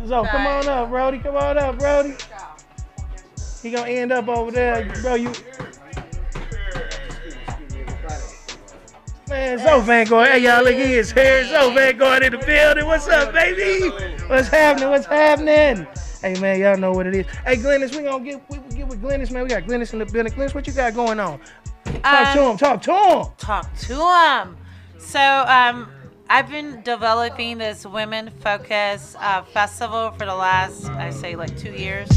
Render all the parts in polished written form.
So come on up, Brody. Come on up, Brody. He gonna end up over there, bro. You, man, Zoe Vanguard. Hey, y'all, look, he is here. Zoe Vanguard in the building. What's up, baby? What's happening? What's happening? Hey, man, y'all know what it is. Hey, Glennis, we gonna get with Glennis, man. We got Glennis in the building. Glennis, what you got going on? Talk to him. Talk to him. Talk to him. So, I've been developing this women-focused festival for the last, I say, like 2 years.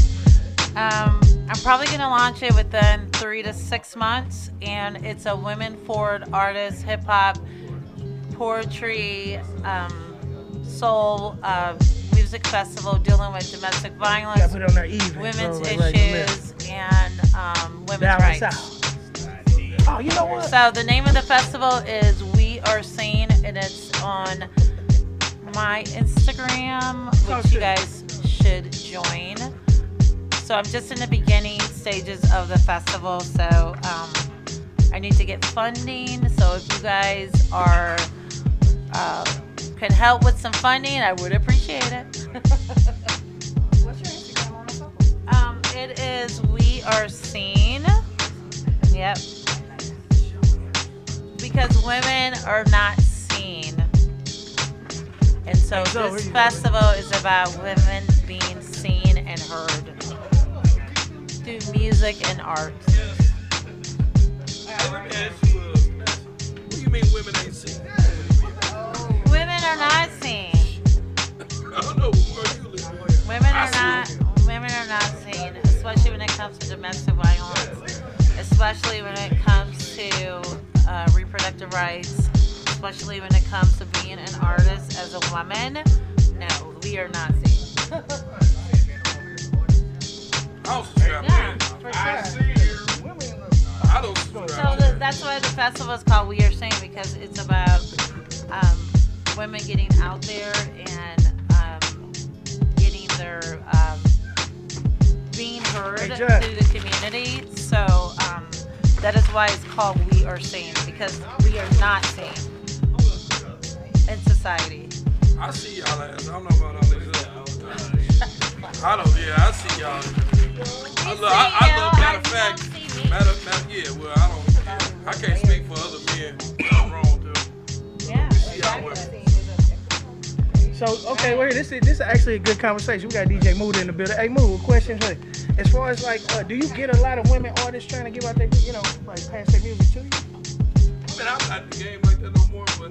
I'm probably going to launch it within 3 to 6 months, and it's a women-forward artist, hip-hop, poetry, soul, music festival dealing with domestic violence, put it on that even, women's right, issues, and women's rights. Oh, you know what? So the name of the festival is We Are Seen, and it's on my Instagram, which you guys should join. So I'm just in the beginning stages of the festival, so I need to get funding. So if you guys are can help with some funding, I would appreciate it. What's your Instagram on the phone? It is We Are Seen. Yep. Because women are not seen. And so this festival is about women being seen and heard through music and art. Let me ask you, what do you mean women ain't seen? Women are not seen. I don't know where you live. Women are not seen, especially when it comes to domestic violence, especially when it comes to reproductive rights, especially when it comes to being an artist as a woman. No, we are not seen. I'll subscribe. Yeah, for sure. I don't subscribe. So that's why the festival is called We Are Seen, because it's about women getting out there and getting their being heard through the community. So that is why it's called We Are Seen, because we are not seen in society. I see y'all ass. I don't know about all these other. I see y'all. I love, matter of fact, yeah, well, I can't speak for other men. I'm wrong, too. Yeah. See y'all well. So, okay, wait, this is actually a good conversation. We got DJ Mood in the building. Hey, Mood, question for you. As far as like, do you get a lot of women artists trying to give out their, like pass their music to you? I mean, I'm not in the game like that no more, but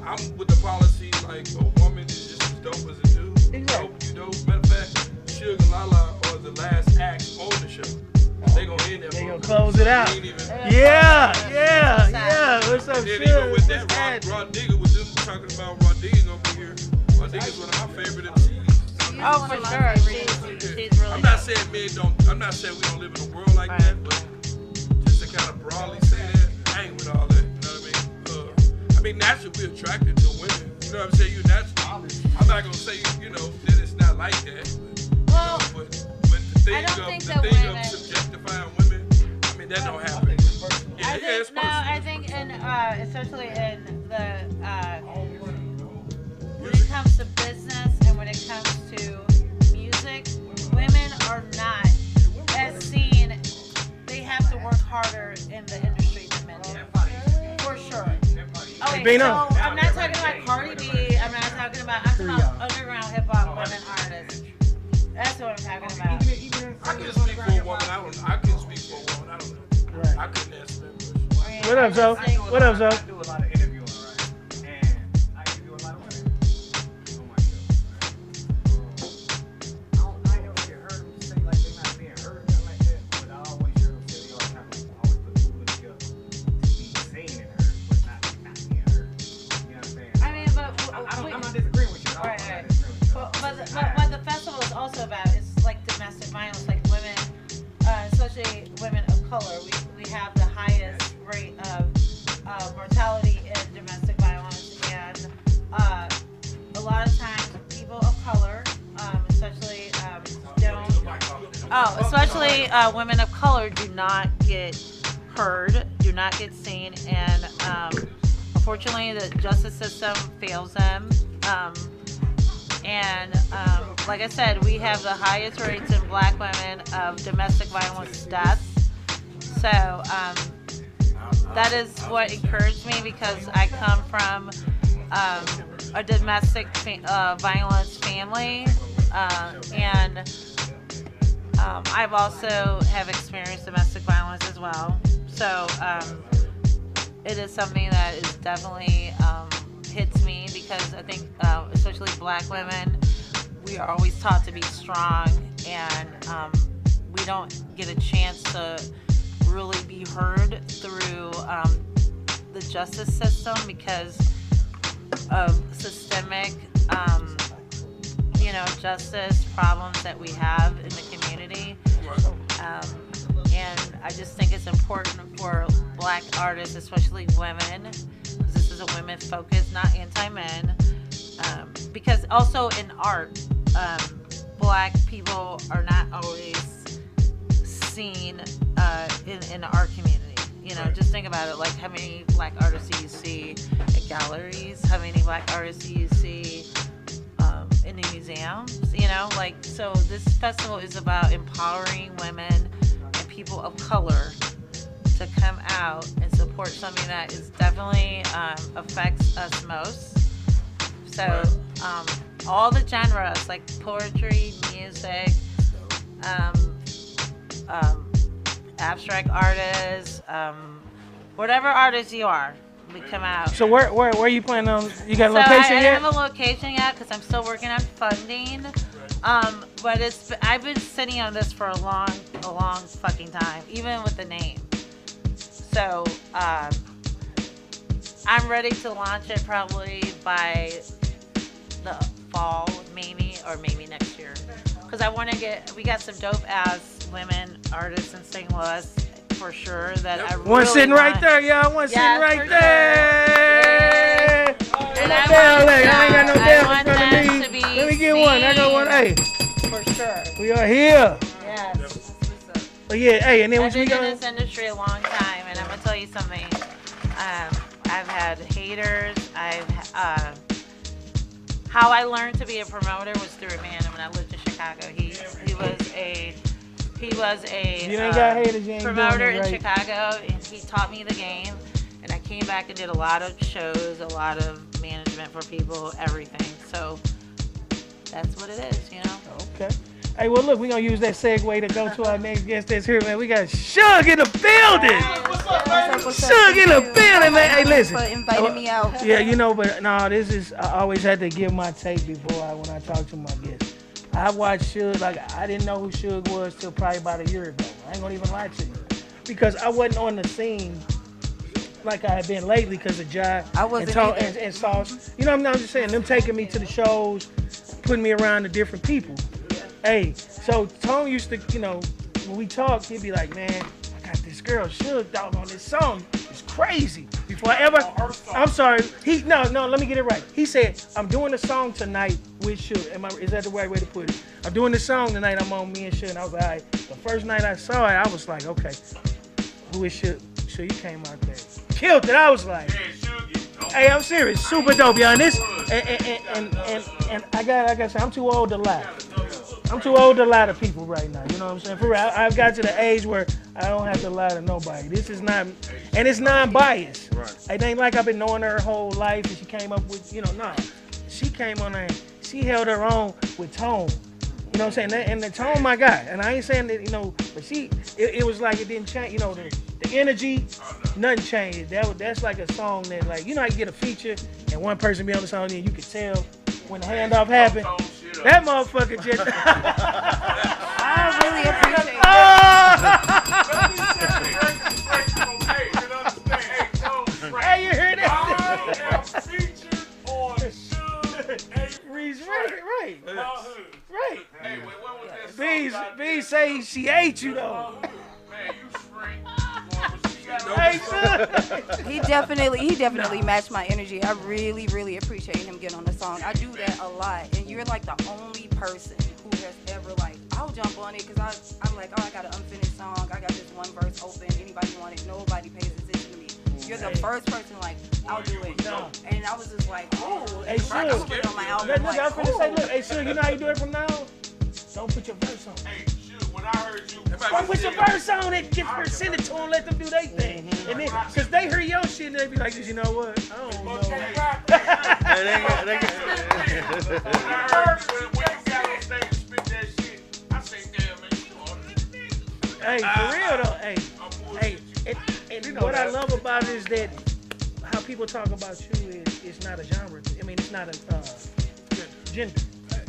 I'm with the policy like a woman is just as dope as a dude. Exactly. You know, matter of fact, Suge and Lala are the last acts on the show. They gonna end there. They gonna close it out. Yeah. What's up, Then Suge? even with that, Rod Digger, with them talking about Rod Digger gonna be here. Rod Digger's one of my favorite MCs. Oh, for sure. She's really I'm not saying men don't. I'm not saying we don't live in a world like that, but just to kind of broadly say that, I ain't with all that. You know what I mean? Naturally we're attracted to women. You know what I'm saying? You naturally. I'm not gonna say that it's not like that. Well, But the thing of subjectifying women, I mean that don't happen. Yeah, it's no, I think especially in the when it comes to business and when it comes to music, women are not as seen. They have to work harder in the industry than men do, for sure. Okay, so I'm not talking about Cardi B. I'm talking about underground hip hop women artists. That's what I'm talking about. I can speak for a woman. I can speak for a woman. I don't know. Right. I couldn't answer that question. What up, Zoe? What up, Zoe? I do a lot of interviewing, right? And I interview a lot of women on my show. I don't ever heard them say like they're not being heard or nothing like that, but I always hear them say they all kind of always put two and together to be seen and heard, but not being heard. You know what I'm saying? I mean, but I'm not disagreeing with you. Right. But what the festival is also about is like domestic violence, like women, especially women of color. We have the highest rate of mortality in domestic violence, and a lot of times people of color, especially women of color do not get heard, do not get seen, and unfortunately, the justice system fails them. Like I said, we have the highest rates in black women of domestic violence deaths. So that is what encouraged me, because I come from a domestic violence family, and I've also have experienced domestic violence as well. So it is something that is definitely hits me, because I think especially black women, we are always taught to be strong, and we don't get a chance to really be heard through the justice system because of systemic justice problems that we have in the community. And I just think it's important for black artists, especially women, because this is a women focus, not anti-men, because also in art, black people are not always seen in the art community. Just think about it, like how many black artists do you see at galleries, how many black artists do you see in the museums, so this festival is about empowering women and people of color to come out and support something that is definitely affects us most. So all the genres, like poetry, music, abstract artists, whatever artist you are, we come out. So where are you planning on? You got a So location I yet? don't have a location yet because I'm still working on funding. But I've been sitting on this for a long fucking time, even with the name. So I'm ready to launch it probably by the fall, maybe next year. Because we got some dope ass women artists in St. Louis for sure that I really One sitting right want. there, y'all. One sitting Yes, right for there. And I I ain't got no want bell in them front of to me. be Let me get one. I got one. Hey, For sure. we are here. Yes. Oh yeah. Hey, and then I've what we been in going? this industry a long time, and I'm gonna tell you something. I've had haters. How I learned to be a promoter was through a man when I lived in Chicago. He was a You ain't got haters, you ain't promoter doing it in right. Chicago, and he taught me the game. And I came back and did a lot of shows, a lot of management for people, everything. So that's what it is, Okay. Hey, well, look, we're going to use that segue to go to our next guest that's here, man. We got Shug in the building. Shug in the building, man. Hey, listen. For inviting me out. Yeah, but no, I always had to give my take when I talk to my guests. I watched Shug, I didn't know who Shug was till probably about a year ago. I ain't going to even lie to you. Because I wasn't on the scene like I had been lately because of Jai and Sauce. I'm just saying, them taking me to the shows, putting me around the different people. Hey, so Tone used to, when we talked, he'd be like, man, I got this girl, Shug, dog, on this song. It's crazy. Before I ever, I'm sorry. No, let me get it right. He said, I'm doing a song tonight with Shug. Is that the right way to put it? I'm doing this song tonight, I'm on me and Shug. And I was like, all right. The first night I saw it, I was like, okay, who is Shug? Shug, you came out there. Killed it. I was like, hey, I'm serious. Super dope, y'all. And this, and I gotta say, I'm too old to lie. I'm too old to lie to people right now. You know what I'm saying? For real, I've got to the age where I don't have to lie to nobody. This is not, and it's non-biased. Right. It ain't like I've been knowing her whole life and she came up with, no. She came on there, she held her own with Tone. You know what I'm saying? And the Tone, my guy. And I ain't saying that, but it was like it didn't change, the energy, nothing changed. That's like a song that, like, how you get a feature and one person be on the song and you can tell when the handoff happened. That motherfucker just. I really appreciate it. Hey, you hear that? I am featured on Shug Reese, right. Hey, wait, what was that song? B say she ate you though. Man, you straight. He definitely matched my energy. I really, really appreciate him getting on the song. I do that a lot, and you're like the only person who has ever I'll jump on it because I'm like, I got an unfinished song. I got this one verse open. Anybody want it? Nobody pays attention to me. You're the first person like, I'll do it. No. And I was just like, oh. Hey, I Suge. put it on my album. Look, I Like, was finna say, oh. look, hey, Suge, you know how you do it from now on? Don't put your verse on. Hey, shoot, when I heard you, Don't put your verse on it. Get first, send it to them, let them do their thing. And then, cause they hear your shit and they be like, you know what? I don't know. when I heard when you got on stage and spit that shit, I say, damn, man, you on this nigga. Hey, for real though, hey, and what I love about it is that how people talk about you is it's not a genre. I mean, it's not a gender.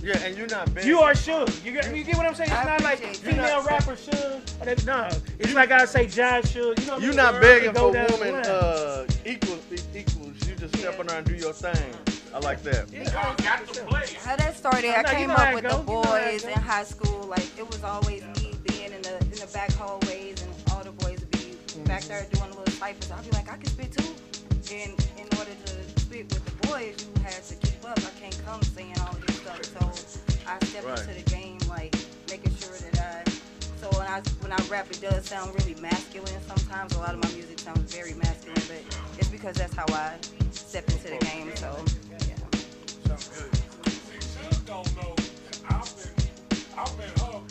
Yeah, and you're not big. You are Suge. You get what I'm saying? It's not like female rapper Suge. No, it's like I say John Suge. You know, you're not begging for down the women line. equals. You just step on there and do your thing. I like that. Y'all got to play. How that started, I know, you came know how up it with go. the You know how it boys go. in high school. Like, it was always me being in the back hallways, and all the boys would be back there doing little ciphers. I'd be like, I can spit too. And in order to spit with the boys, you had to keep up. I can't come saying all this stuff. So I stepped into the game, like, making sure that so when I rap, it does sound really masculine sometimes. A lot of my music sounds very masculine, but it's because that's how I step into the game. So, yeah. Sounds good. Should don't know. I've been her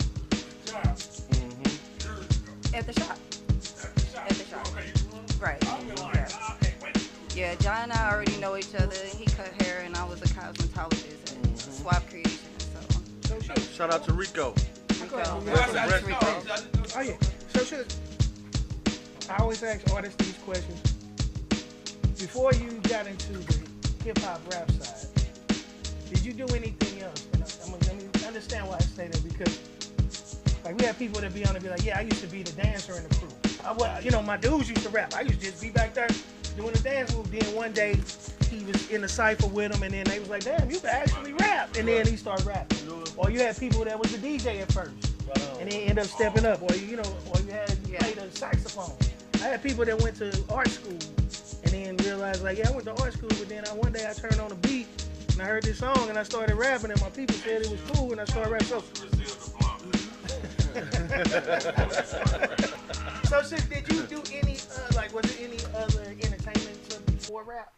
job years ago. At the shop. At the shop. Okay, you Right. I've been like, Yeah. I can't wait to do it. Yeah, John and I already know each other. He cut hair and I was a cosmetologist at Swap Creation. So, Shout out to Rico. Rico. Oh yeah. So Suge, I always ask artists these questions. Before you got into the hip hop rap side, did you do anything else? And I mean, understand why I say that because, like, we have people that be on and be like, yeah, I used to be the dancer in the crew. My dudes used to rap. I used to just be back there doing the dance move. Then one day, he was in the cypher with him, and then they was like, damn, you can actually rap. And then he started rapping. Or you had people that was a DJ at first, and then end up stepping up. Or you played a saxophone. I had people that went to art school, and then realized like, yeah, I went to art school, but then one day I turned on a beat, and I heard this song, and I started rapping, and my people said it was cool, and I started rapping. So shit, did you do any was there any other entertainment before rap?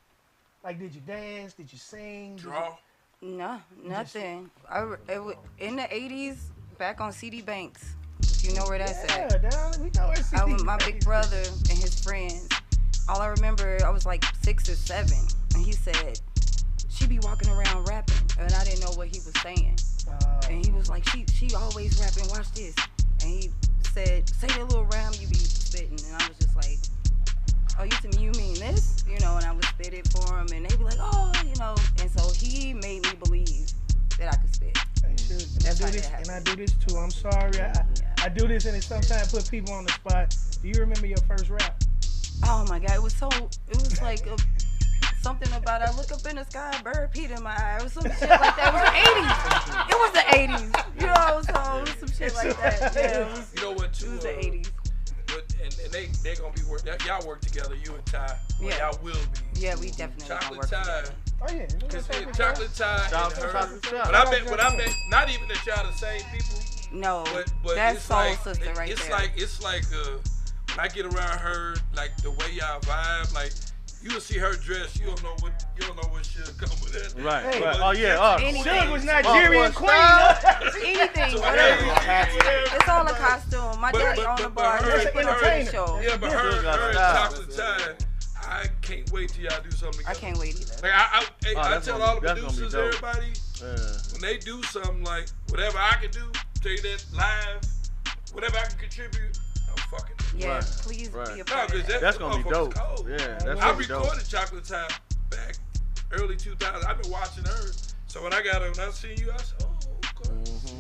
Like, did you dance? Did you sing? Draw. No, nothing. In the 80s, back on CD Banks. You know where that's at. Yeah, down. We know where CD I was my big brother and his friends. All I remember, I was like 6 or 7, and he said, she be walking around rapping, and I didn't know what he was saying. And he was like, she always rapping, watch this. And he said, say that little rhyme you be spitting. And I was just like, oh, you mean this? And I would spit it for him, and they'd be like, oh, And so he made me believe that I could spit. Hey, and I do this too. I'm sorry. I do this, and it sometimes put people on the spot. Do you remember your first rap? Oh my God, it was like something about I look up in the sky, bird peed in my eye, or some shit like that. It was the 80s. So it was some shit like that. Yeah, You know what, too? it was the 80s. And they gonna be y'all work together, you and Ty. Yeah. Y'all will be. Yeah, we definitely gonna Chocolate work Ty. together. Oh yeah. Cause Chocolate Ty Shout and her. out to But I bet, not even that y'all the same people. No, But that's it's Soul like, Sister right it's there. It's like when I get around her, like the way y'all vibe, like you'll see her dress, you don't know what should come with that. Right. Hey, Right. Oh yeah. Anything. Suge was Nigerian queen. Anything, So, whatever. yeah. It's all a costume. My daddy on the bar. her- He put on entertainer. a show. Yeah, but Suge got her and style. Chocolate Ty, I can't wait till y'all do something I together. can't wait either. Like I that's tell gonna- all the that's gonna be producers, dope. everybody, Yeah. when they do something like whatever I can do, tell you that live, whatever I can contribute, I'm fucking. Yeah, Right, please right. be a No, part of because that. That's gonna be dope. cold. Yeah, that's I gonna be dope. recorded Chocolate Time back early 2000s. I've been watching her. So when I got her, when I seen you, I said, oh,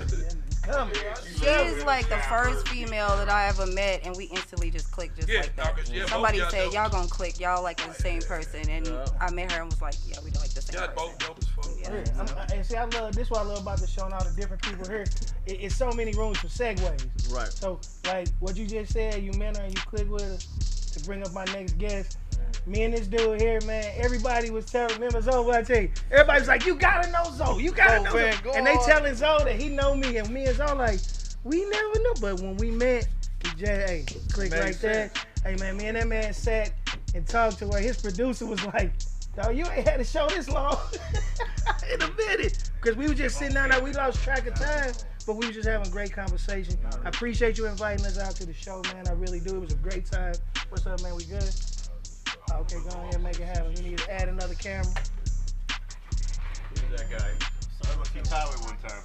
okay. Come. She is like the first female that I ever met, and we instantly just clicked just Yeah, like no, that. 'cause, yeah, both Somebody y'all said dope. y'all gonna click, y'all like the same person, and I met her and was like, yeah, we like the same Y'all person. both dope as fuck. Yeah. And see, I love this. What I love about the show and all the different people here. It's so many rooms for segues. Right. So, like what you just said, you met her and you click with her. To bring up my next guest, me and this dude here, man. Everybody was telling. Remember Zoe? What I tell you? Everybody was like, "You gotta know Zoe. You gotta know man, Zoe." go And they on. telling Zoe that he know me, and me and Zoe like, we never knew. But when we met, we just click Made right there. sense. Hey man, me and that man sat and talked to her. His producer was like, "Dog, you ain't had a show this long in a minute." Because we were just sitting down there. We lost track of time, but we were just having a great conversation. I appreciate you inviting us out to the show, man. I really do. It was a great time. What's up, man? We good? Okay, go ahead and make it happen. We need to add another camera. That guy. So I'm gonna keep Highway one time.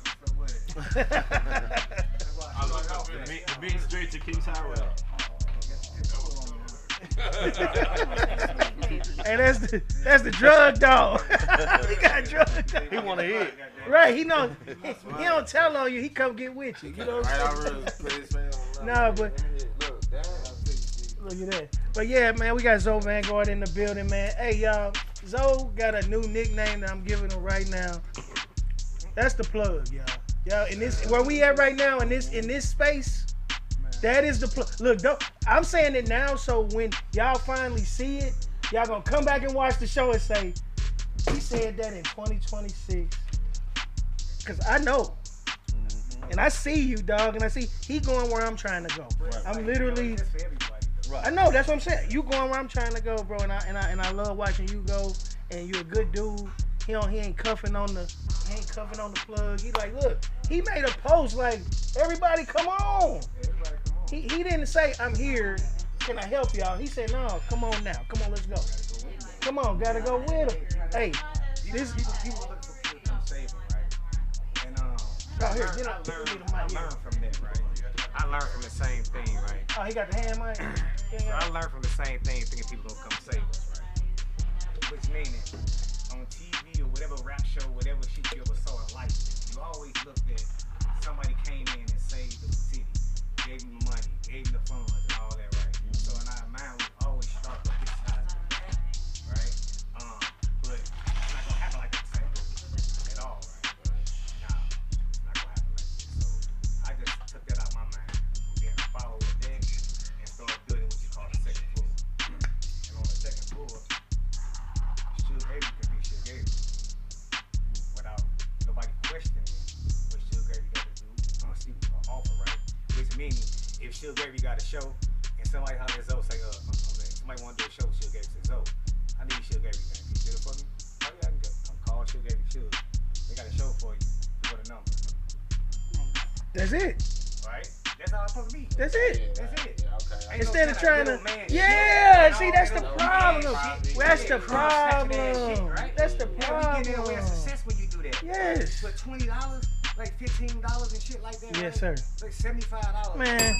I love the mean streets of King's Highway. Hey, that's the drug dog. He got drug dog. He want to hit. Right, he know. He don't tell on you. He come get with you. You know what I'm saying? No, but look at that. But yeah, man, we got Zoe Vanguard in the building, man. Hey, y'all, Zoe got a new nickname that I'm giving him right now. That's the plug, y'all. Y'all, in this where we at right now in this space, that is the plug. Look, I'm saying it now, so when y'all finally see it, y'all gonna come back and watch the show and say, he said that in 2026. Cause I know. And I see you, dog, and I see he going where I'm trying to go. I'm literally I know, that's what I'm saying. You going where I'm trying to go, bro, and I love watching you go, and you're a good dude. He ain't cuffing on the plug. He like, look, he made a post like, everybody come on. He didn't say, I'm here, can I help y'all? He said, no, come on now. Come on, let's go. Come on, gotta go with him. Hey, this people look for people to come save them, right? And oh, here, get up. I learned from that, right? I learned from the same thing, right? Oh, he got the hand mic. So I learned from the same thing, thinking people gonna come save us, right? Which meaning, on TV or whatever rap show, whatever shit you ever saw in life, you always looked at somebody came in and saved the city, gave them the money, gave them the funds and all that, right? So in our mind, we always start with this side, right? But it's not gonna happen like that at all, right? Nah, it's not gonna happen like that. So I just took that out of my mind, being a follower of that, and started building what you call the second floor. And on the second floor, Suge Avery could be Suge Avery without nobody questioning what Suge Avery got to do. Honestly, an offer, right? Which meaning, if Suge Avery got a show and somebody holler at Zoe, say, somebody want to do a show, Suge Avery say, Zoe, I need Suge Avery, man. Can you do it for me? Oh yeah, I can go. I'm call Suge Avery, Suge. They got a show for you. Put a number. That's it. Right? That's how it's supposed to be. That's it. That's it. Okay. Ain't Instead no of trying to, little man yeah, shit. see, that's the No problem. man shit. That's the Yeah, snatching that shit, problem. right? That's the Yeah, we get in a way of problem. success when you do that. Yes. But $20, like $15 and shit like that. Yes, right? sir. Like $75. Man. Come on, man.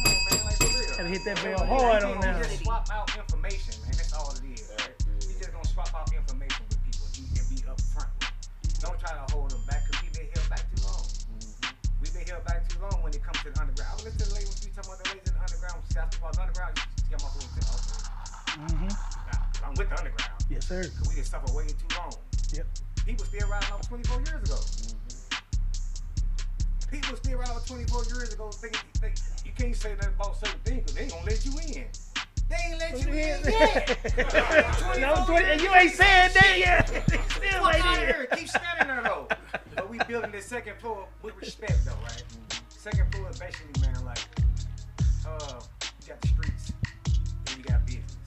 Like, for real. Gotta hit that You bell know, hard you on can't that. just swap out information, man. That's all it is, right? You just gonna swap out information with people and be upfront with them. Don't try to hold them back, because we've been held back too long. We've been held back too long when it comes to the underground. I was listening to the lady when she talking about the ladies in the underground. She asked about the underground. She got my food. Nah, I'm with the underground. Yes, sir. Because we just suffered way too long. Yep. People still riding off 24 years ago. People still riding off 24 years ago thinking you can't say nothing about certain things because they ain't gonna let you in. They ain't let you in yet. No, and you ain't saying that yet. Still Fuck ain't out here. here. Keep standing there though. But we building this second floor with respect though, right? Second floor is basically, man, like, you got the streets, and you got business.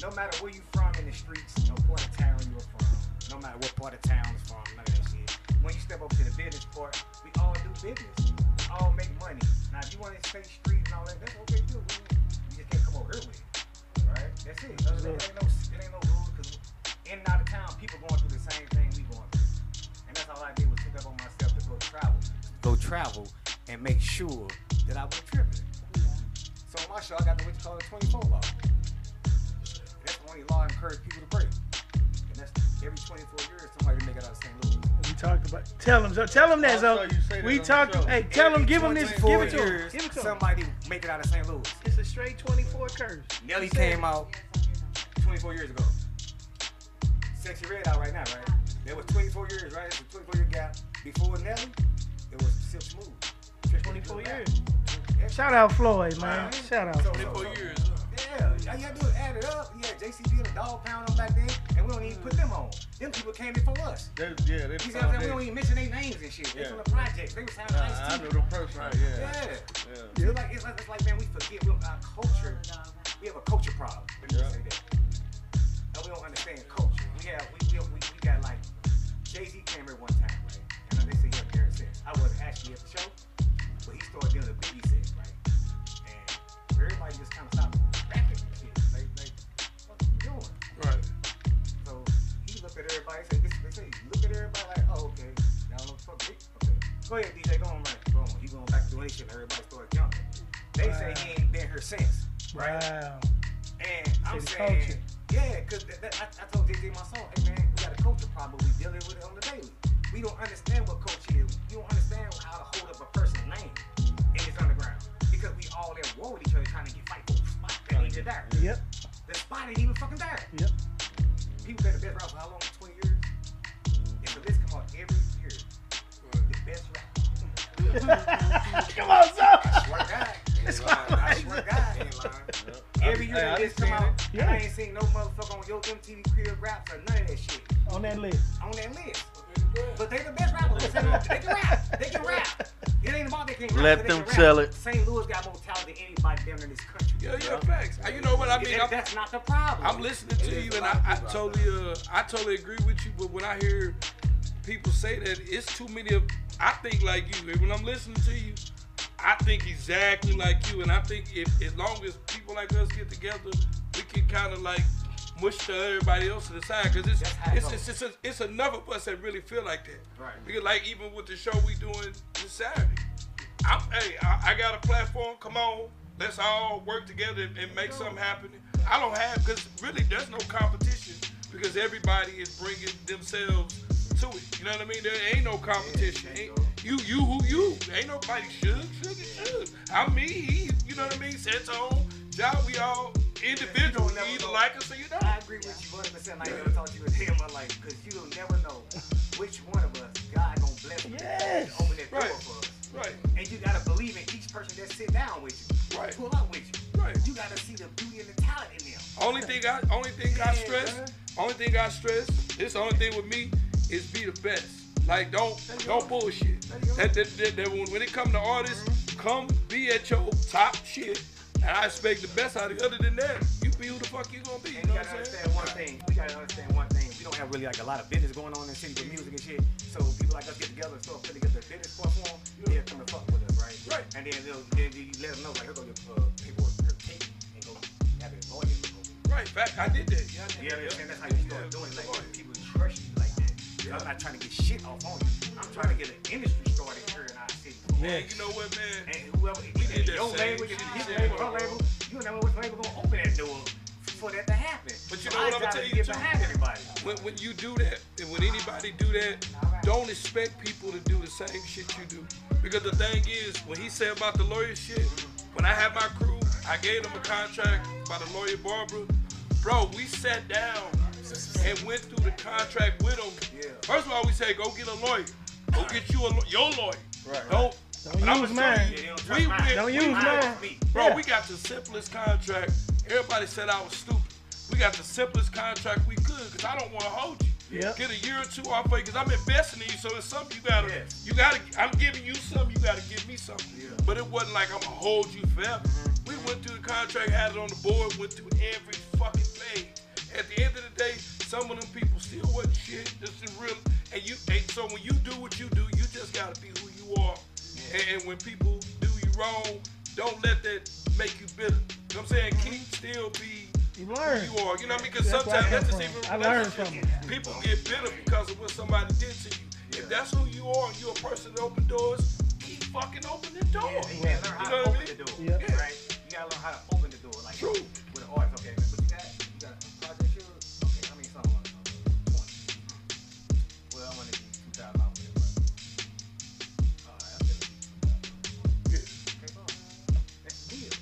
No matter where you from in the streets, no part of town you're from, no matter what part of town it's from, none of that shit. When you step up to the business part, we all do business. We all make money. Now, if you want to stay street and all that, that's okay too. You just can't come over here with it. Right? That's it. It ain't no rules, because in and out of town, people going through the same thing we going through. And that's all I did was took up on myself to go travel. Go travel and make sure that I wasn't tripping. So on my show, I got what you call the 24 law. That's the only law I encourage people to break. And that's every 24 years, somebody make it out of St. Louis. We talked about. Tell him that, Zoe. We talked. Hey, tell him. Give him this. Give it to him. Give it to him. Somebody make it out of St. Louis. It's a straight 24 curse. Nelly came out 24 years ago. Sexy Red out right now, right? There was 24 years, right? It's a 24-year gap. Before Nelly, it was Silk Smooth. 24 years. Shout out Floyd, man. Shout out. So, 24 years. Yeah, all you gotta do is add it up. Yeah, JCB and the Dog Pound on back then, and we don't even put them on. Them people came in for us. They You see what I'm saying? We don't even mention their names and shit. They from the projects. They was having I know them personally. Yeah. It's like, man, we forget our culture. We have a culture problem. Let me just say that. we don't understand culture. We got like Jay-Z came here one time, right? And they say he had Harris said. I wasn't actually at the show, but he started doing the Biggie set, right? And everybody just kind of stopped rapping and shit. Like, what are you doing? Right. So he looked at everybody. They say, look at everybody like, oh, okay. Y'all know fuck Big. Okay. Go ahead, DJ. Go on, right? Go on. He going back to doing shit. Everybody started jumping. They say he ain't been here since, right? Wow. And I'm City saying, culture. yeah, because I told JJ my song, hey man, we got a culture problem, but we dealing with it on the daily. We don't understand what culture is. You don't understand how to hold up a person's name in this underground. Because we all at war with each other trying to get fight for the spot that ain't even there. Yep. The spot ain't even fucking there. Yep. People been the best rap for how long? 20 years? If the list come out every year, the best rap. Come on, son. I swear to God. I swear to God. Every year the list come out, and I ain't seen no motherfucker on Yo MTV Crib raps or none of that shit. On that list. On that list. But they the best rappers. They can rap. They can rap. It ain't about they can't rap. Let but they them can tell rap. it. St. Louis got more talent than anybody down in this country. Yeah, facts. You know what I mean? That's not the problem. I'm listening to you, and I totally agree with you. But when I hear people say that, it's too many of. I think like you. When I'm listening to you, I think exactly like you, and I think if as long as people like us get together, we can kind of like mush to everybody else to the side, because it's enough of us that really feel like that. Right. Because like even with the show we doing this Saturday, I got a platform. Come on, let's all work together and make something happen. I don't have, because really there's no competition, because everybody is bringing themselves to it. You know what I mean? There ain't no competition. You who you. Ain't nobody should. I'm me, he, you know what I mean? Setone, John, we all individuals. You either like us or you don't. I agree with you 100%. I ain't never talked to you a day in my life, because you don't never know which one of us God gonna bless and open that door for us. Right. And you gotta believe in each person that sit down with you, Right. pull up with you. Right. You gotta see the beauty and the talent in them. Only thing I stress, this only thing with me is be the best. Like don't bullshit. That when it come to artists, come be at your top shit. And I expect the best out of you. Other than that, you be who the fuck you gonna be. And you gotta understand one thing. We gotta understand one thing. We don't have really like a lot of business going on in the city with music and shit. So people like us get together and start putting together a business platform. They'll come and fuck with us, right? Right. And then you let them know, like, here go your paperwork, her tape, and go have it lawyers. Right. Fact, I did that. Yeah, and that's how you start doing it. Like people trust you like that. I'm not trying to get shit off on you. I'm trying to get an industry started here in our city. Man, you know what, man? And whoever, We did that your same label, shit. his label, her label, you don't know which label gonna open that door for that to happen. But you So know what I I'm gonna gotta tell you get too? behind everybody. When you do that, and when anybody do that, don't expect people to do the same shit you do. Because the thing is, when he said about the lawyer shit, when I had my crew, I gave them a contract by the lawyer Barbara. Bro, we sat down and went through the contract with them. Yeah. First of all, we say, go get a lawyer. Go get you your lawyer. Right. Don't use mine. Don't use mine. Bro, we got the simplest contract. Everybody said I was stupid. We got the simplest contract we could, because I don't want to hold you. Yep. Get a year or two off of it, because I'm investing in you, so it's something you gotta, I'm giving you something, you gotta give me something. Yeah. But it wasn't like I'm gonna hold you forever. We went through the contract, had it on the board, went through every fucking page. At the end of the day, some of them people still wasn't shit. This is real. And so when you do what you do, you just gotta be who you are. And when people do you wrong, don't let that make you bitter. You know what I'm saying? Keep still be You learn. who you are. You know what I mean? Because That's where I sometimes come that's just from. even I learned from it. people get bitter because of what somebody did to you. If that's who you are and you're a person that open doors, keep fucking open the door. Yeah, you gotta learn how to open the door. Yeah. Right? You gotta learn how to open the door. Like True. with an artist, okay, what you got? You got a project shoot? Okay, how many songs on it? 20. Well, I'm gonna give you $2,000 for it. Alright, I'm gonna give you $2,000. Okay, boom. That's the deal.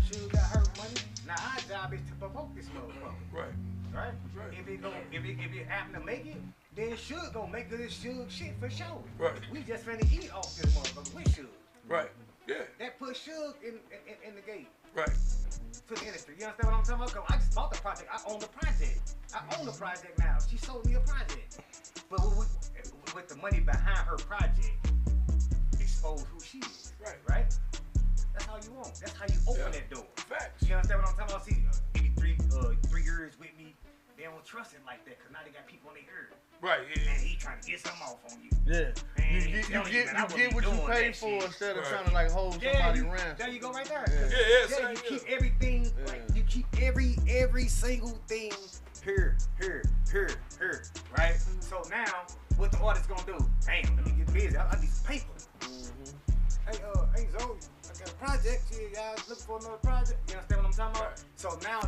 Suge got her money. Now our job is to promote this motherfucker. Right. Right? Right. If it happen to make it, then Suge gonna make good as Suge shit for sure. Right. We just finna eat off this motherfucker with Suge. Right. Yeah. That put Suge in the gate Right. for the industry. You understand what I'm talking about? 'Cause I just bought the project. I own the project. I own the project now. She sold me a project. But with the money behind her project, expose who she is. Right. Right? That's how you want. That's how you open that door. Facts. You understand what I'm talking about? See, maybe 3 years with me, they don't trust it like that because now they got people on their ear. Right. Man, he trying to get something off on you. Yeah. Man, You he get telling man, I what you wouldn't be doing pay that for shit. instead of Right. trying to like hold somebody ransom. There you go right there. Yeah, You same keep here. everything, like you keep every single thing here, right? So now, what the artist gonna do? Damn, let me get busy. I need some paper. Hey Zoe, I got a project. Y'all looking for another project? You understand what I'm talking about? Right. So now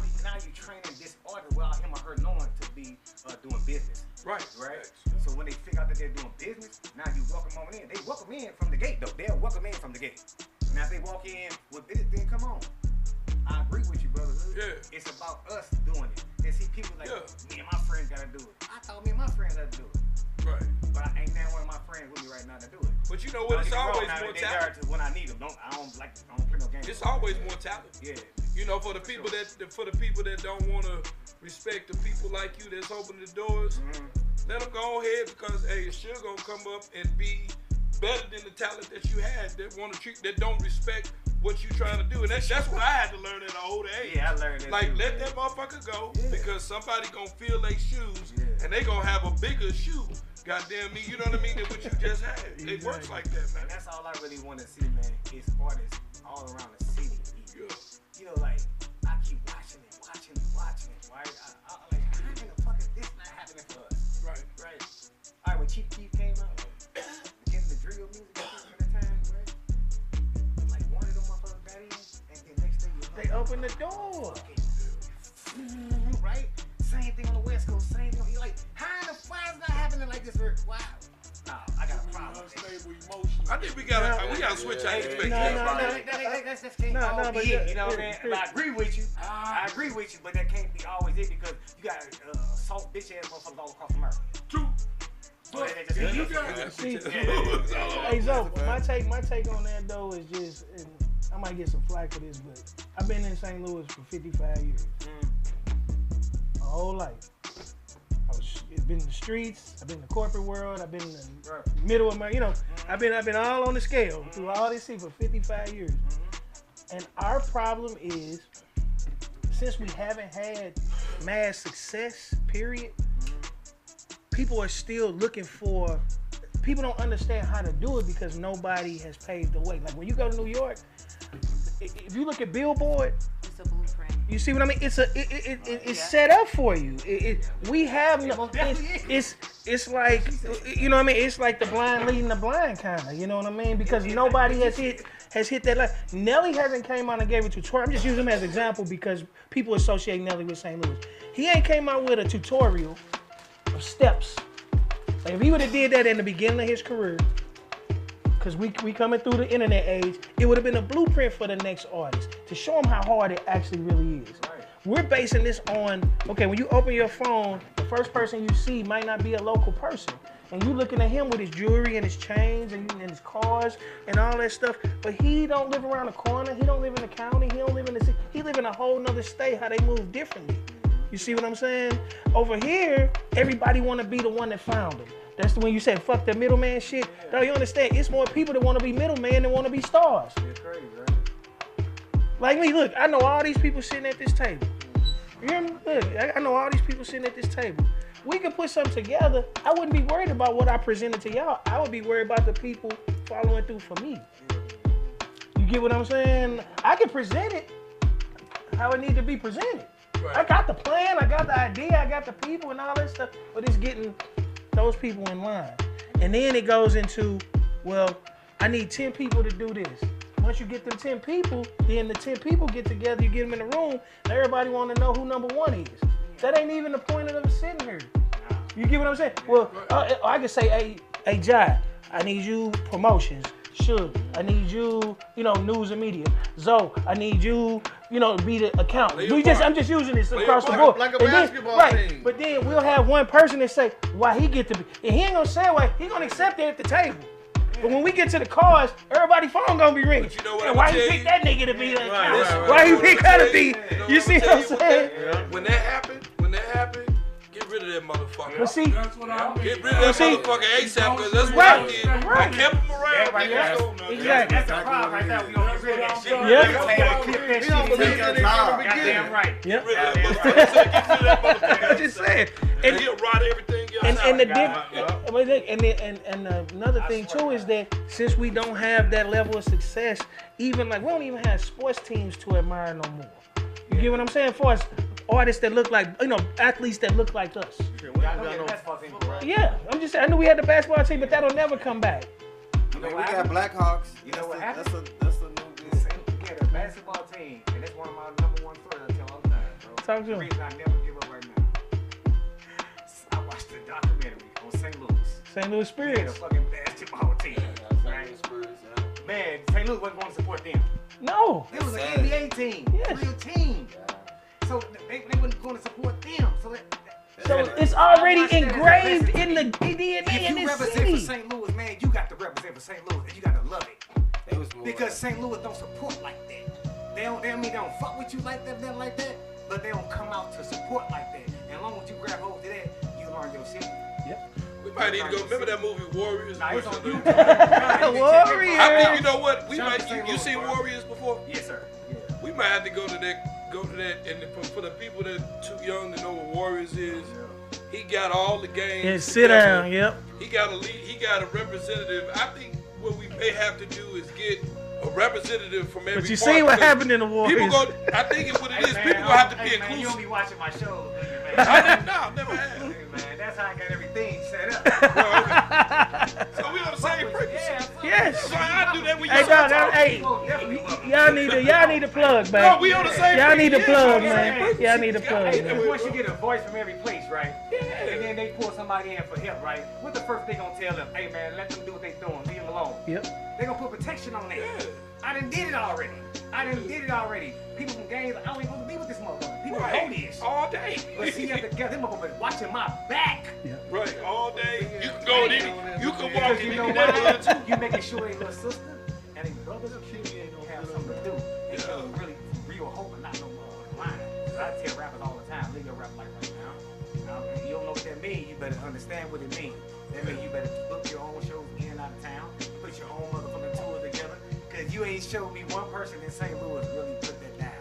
you training this artist without him or her knowing to be doing business. Right. Right? So when they figure out that they're doing business, now you welcome them in. They welcome in from the gate though. They'll welcome in from the gate. Now if they walk in with business, then come on. I agree with you, brother. Yeah. It's about us doing it. And see people like me and my friends gotta do it. I thought me and my friends had to do it. Right. But I ain't now one of my friends with me right now to do it. But you know what? It's Don't get me always wrong, now more they there talent. to when I need them. I don't play no games. It's always more talent. Yeah. You know, for the people that don't want to respect the people like you that's opening the doors, let them go ahead because hey, it's sure gonna come up and be better than the talent that you had that don't respect what you trying to do. And that's what I had to learn at an older age. Yeah, I learned that. Like too, let man. that motherfucker go Yeah. because somebody gonna fill their shoes and they gonna have a bigger shoe. Goddamn me, you know what I mean? Than what you just had. It works like that, man. And that's all I really want to see, man. Is artists all around the city. Yeah. You know, like I keep watching it, right? I like, how in the fuck is this not happening for us? Right. Right. All right, when Chief Keef came out, getting the drill music at the time, right? Like one of them motherfuckers got in, and then next thing you know, They opened the door. right? Same thing on the West Coast, same thing. You're like, how in the fuck is not happening like this? Wow. Nah, I got a problem. Unstable emotion. I think we gotta switch our expectations. That's can't No, all but be yeah, it, you know what I yeah, mean? yeah. I agree with you. I agree with you, but that can't be always it because you got soft bitch ass motherfuckers all across America. True. So they just- You got See, Yeah. hey Zo, my take on that though is just, and I might get some flack for this, but I've been in St. Louis for 55 years, my whole life. I've been in the streets, I've been in the corporate world, I've been in the middle of my, you know, I've been all on the scale through all this shit for 55 years. And our problem is, since we haven't had mass success, period, people are still looking for, people don't understand how to do it because nobody has paved the way. Like when you go to New York, if you look at Billboard, It's a blueprint. you see what I mean? It's set up for you. We have no. It's like, you know what I mean? It's like the blind leading the blind, kind of. You know what I mean? Because nobody has hit that line. Nelly hasn't came out and gave a tutorial. I'm just using him as an example because people associate Nelly with St. Louis. He ain't came out with a tutorial of steps. Like if he would have did that in the beginning of his career, because we coming through the internet age, it would have been a blueprint for the next artist to show them how hard it actually really is. Right. We're basing this on, okay, when you open your phone, the first person you see might not be a local person. And you looking at him with his jewelry and his chains and his cars and all that stuff, but he don't live around the corner, he don't live in the county, he don't live in the city, he live in a whole nother state, how they move differently. You see what I'm saying? Over here, everybody want to be the one that found them. That's when you said fuck the middleman shit. No, you understand? It's more people that want to be middleman than want to be stars. It's crazy, right? Like me, look, I know all these people sitting at this table. You hear me? Look, I know all these people sitting at this table. We could put something together. I wouldn't be worried about what I presented to y'all. I would be worried about the people following through for me. You get what I'm saying? I can present it how it needs to be presented. Right. I got the plan, I got the idea, I got the people and all that stuff, but it's getting those people in line. And then it goes into, well, I need 10 people to do this. Once you get them 10 people, then the 10 people get together, you get them in the room, and everybody want to know who number one is. That ain't even the point of them sitting here. You get what I'm saying? Well, I can say, hey, Jai, I need you promotions. Suge, I need you, news and media. Zoe, I need you, be the accountant. I'm just using this across the board. Like a And then- basketball right, team. but then we'll have one person that say why he get to be, and he ain't gonna say why, he gonna accept it at the table. But when we get to the cars, everybody's phone gonna be ringing. But you know what And I'm why gonna you tell pick you? that nigga to be the accountant? right, Why you right. pick her to be? You know You see what I'm saying? When that happened, get rid of that motherfucker. But see, That's what I mean. Get rid of that see- motherfucker ASAP, because that's what I did. I Right. kept him around. Right, Exactly. That's the problem right there. We gonna get rid of that shit. Yeah. We gonna clip that We don't shit. believe in it from the beginning. Goddamn right. Yep. Get rid of that motherfucker. Get rid of that motherfucker. I'm just saying. And he'll rot everything else And out. the another thing too is that since we don't have that level of success, even like we don't even have sports teams to admire no more. You get what I'm saying? For us, artists that look like athletes that look like us. We ain't got no Basketball team, right? Yeah, I'm just saying. I knew we had the basketball team, but that'll never come back. You know We what got happened? Blackhawks. You know what That's happened? a new deal. We had a basketball team, and that's one of my number one stories I tell all the time, bro. Talk to The him. reason I never give up right now. I watched the documentary on St. Louis. St. Louis We had a Spirits. fucking basketball team. Right? Man, St. Louis wasn't going to support them. No. It was an NBA team, Yes. real team. So they wasn't going to support them. So it's already engraved in the DNA If in you this represent city. for St. Louis, man, you got to represent for St. Louis, and you got to love it. It was more Because St. Louis don't support like that. They don't mean they don't fuck with you like that, nothing like that, but they don't come out to support like that. And as long as you grab hold to that, you learn your shit. We might need to go. Remember that movie Warriors? Nah, it's on Warriors. YouTube. Warriors. I think you know what? We Shout out might. to St. You Louis, seen bro. Warriors before? Yes, sir. We might have to go to that. And for the people that are too young to know what Warriors is, he got all the games. Yeah, sit down. Yep. He got a lead. He got a representative. I think what we may have to do is get a representative from every. But you part, see what because happened in the Warriors. People go. I think it's what it is. Hey, People man, gonna have to be hey, man, you don't inclusive. be watching my shows, do you, man? I never have. Hey, man, that's how I got everything set up. Well, okay. So we on the same frequency. Yeah, Yes. So I do that when you Hey, start dog, talking. hey, y'all need to plug, man. No, we on the same Y'all need to frequency. plug, Yeah, man. same Y'all need to frequency. plug, Hey, man. once you get a voice from every place, right? And then they pull somebody in for help, right? What the first they gonna tell them? Hey, man, let them do what they doing. Leave them alone. Yep. They gonna put protection on that. Yeah. I done did it already. People from gangs, I don't even want to be with this motherfucker. People know Right. this. All day. But see, you have to get them motherfuckers watching my back. Right. All day. You can go in any. You can walk Because in you know any why? neighborhood too. You making sure they little sister and they brothers and kids gonna have something to do. And show them really real hope and not no more lying. Cause I tell rappers all the time, live your rap life right now. If you don't know what that means, you better understand what it means. That means you better book your own shows in and out of town, put your own motherfucking tour together. Cause you ain't showed me one person in St. Louis really put that down.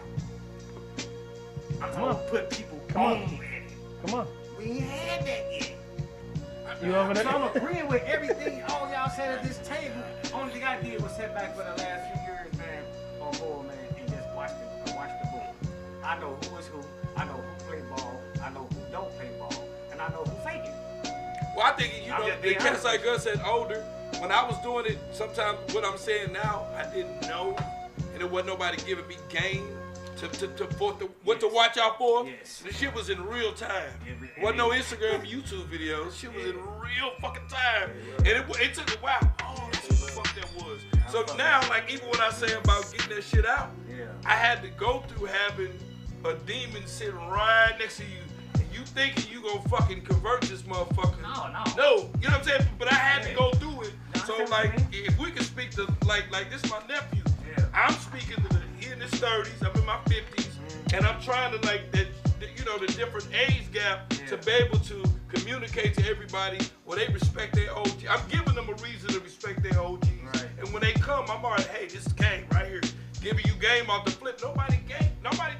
I'm Come on. gonna put people Come on. on with it. Come on. We ain't had that yet. You over So I'm there? agreeing with everything all y'all said at this table. Only thing I did was sit back for the last few years, man, on board, man, and just watch the book. I know who is who. I know who play ball. I know who don't play ball, and I know who fake it. Well, I think I'm the just being cats honest. like us and older. When I was doing it, sometimes what I'm saying now, I didn't know, and there wasn't nobody giving me game what to watch out for. Yes. The shit was in real time. Yeah, Wasn't no Instagram, YouTube videos. Shit was in real fucking time, and it took a while. Oh, that's what the fuck that was. So now, like even when I say about getting that shit out, Yeah. I had to go through having a demon sitting right next to you. And you thinking you gonna fucking convert this motherfucker. No. No, you know what I'm saying? But I had to go through it. No, So I see what like, you mean. if we can speak to like this my nephew. Yeah. I'm speaking to he in his 30s, I'm in my 50s, and I'm trying to like the different age gap to be able to communicate to everybody where they respect their OG. I'm giving them a reason to respect their OGs. Right. And when they come, I'm already, hey, this is game right here. Giving you game off the flip. Nobody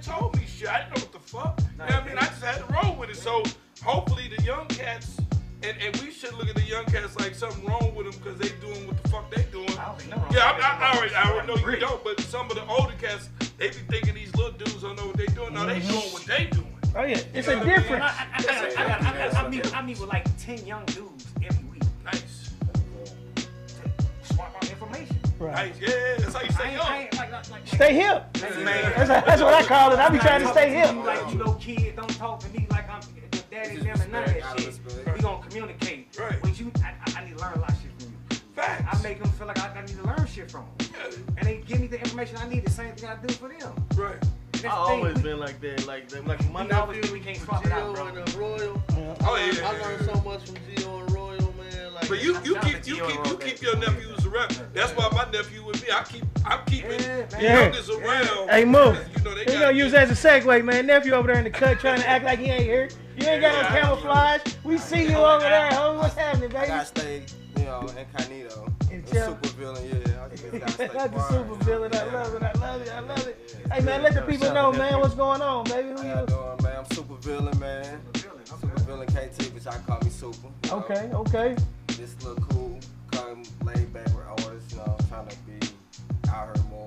told me shit. I didn't know what the fuck. You know what I mean? I just had to roll with it. So hopefully the young cats, and we should look at the young cats like something wrong with them because they doing what the fuck they doing. I don't think nothing wrong Yeah, with I already know you Really? don't, but some of the older cats, they be thinking these little dudes don't know what they doing. No, they doing what they doing. Oh yeah, it's You a know what I mean? difference. I meet with like 10 young dudes every week Nice. to swap out information. Right. Nice. Yeah, that's how you say I young. ain't like Stay hip. Hey, That's what I call it. I be trying to stay hip. Like you know, kids don't talk to me like I'm your daddy, them, and none of that shit. We gonna communicate. Right. But you, I need to learn a lot of shit from you. Facts. I make them feel like I need to learn shit from them. Yeah. And they give me the information I need, the same thing I do for them. Right. And that's I the always thing, been like that. Like my we always nephew, think we can't swap it out, Gio bro. and Royal. Oh yeah. I learned so much from Gio and Royal, man. Like, But you Shout out to Gio and keep your nephews around. That's why my nephew with me, I'm keeping Yeah, man. the Yeah. youngest around. Hey, Mo. You know they We gonna use that as a segue, man. Nephew over there in the cut trying to act like he ain't here. You ain't got no camouflage. We see you over there, homie. What's happening, I baby? gotta stay, you know, incognito. Until- Super villain, yeah. I just gotta stay Not the quiet, super you know? villain. I love it. I love it. I love it. Hey man, let the people know, man, what's going on, baby. Who How you? y'all doing, man? I'm super villain, man. Super villain KT, but y'all call me super. You know? Okay. Just look cool, come laid back with artists, you know, trying to be out here more.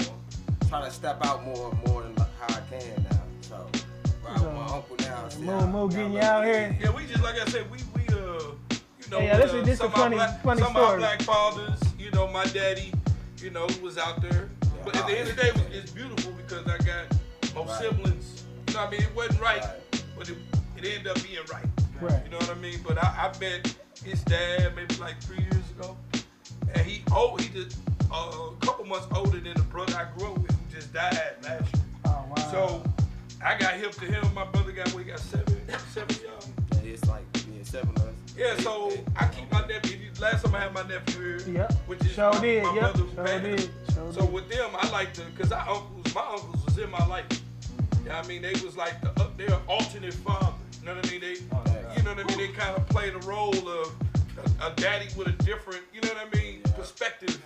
Trying to step out more than how I can now. So, right with my uncle now. See, Mo getting you out here. Yeah, we just like I said, we you know, Yeah, this some a funny some of our story. black fathers, you know, my daddy, you know, was out there. But at the end of the day, it's beautiful because I got most siblings. You know what I mean? It wasn't right, but it ended up being right. Right. You know what I mean? But I met his dad maybe like 3 years ago, and he just a couple months older than the brother I grew up with who just died last year. Oh wow. So I got hip to him. My brother got seven y'all. Yeah, it's like 7 of us. Yeah, so I keep my nephew. Last time I had my nephew here, Yep. which is Sure my did. brother Yep. who Sure passed. did. So with them, I like to, cause my uncles was in my life. You know what I mean? They was like they're alternate father. You know what I mean? You know what I mean? They kind of play the role of a daddy with a different, you know what I mean, perspective.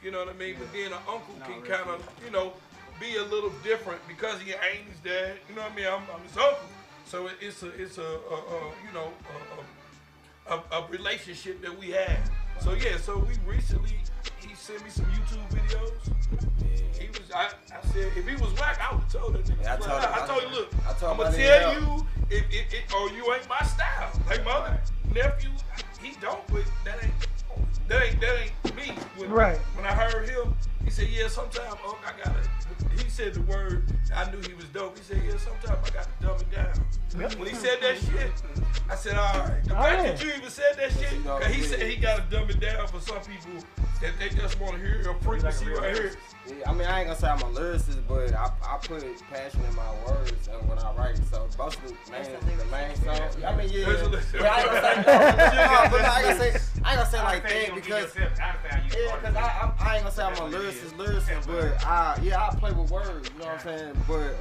You know what I mean? But then an uncle can kind of, you know, be a little different because he ain't his dad. You know what I mean? I'm his uncle. So it's a you know, a relationship that we had. So yeah, so we recently, he sent me some YouTube videos. He was, I said, if he was whack, I would have told him. Yeah, I told him, look, I'm him gonna I need tell help. you, or you ain't my style. Like my other nephew, he don't, but that ain't me. When I heard him, he said, yeah, sometimes I gotta. He said the word. I knew he was dope. He said, yeah, sometimes I gotta dumb it down. When he said that shit, I said, all right. The fact that you even said that shit, cause he said he gotta dumb it down for some people that they just want to hear a frequency right here. Yeah, I mean, I ain't gonna say I'm a lyricist, but I put passion in my words and when I write. So most of the main song, I mean, yeah. But I ain't gonna say like that because because I ain't gonna say I'm a lyricist, but I play with words. You know what I'm saying? But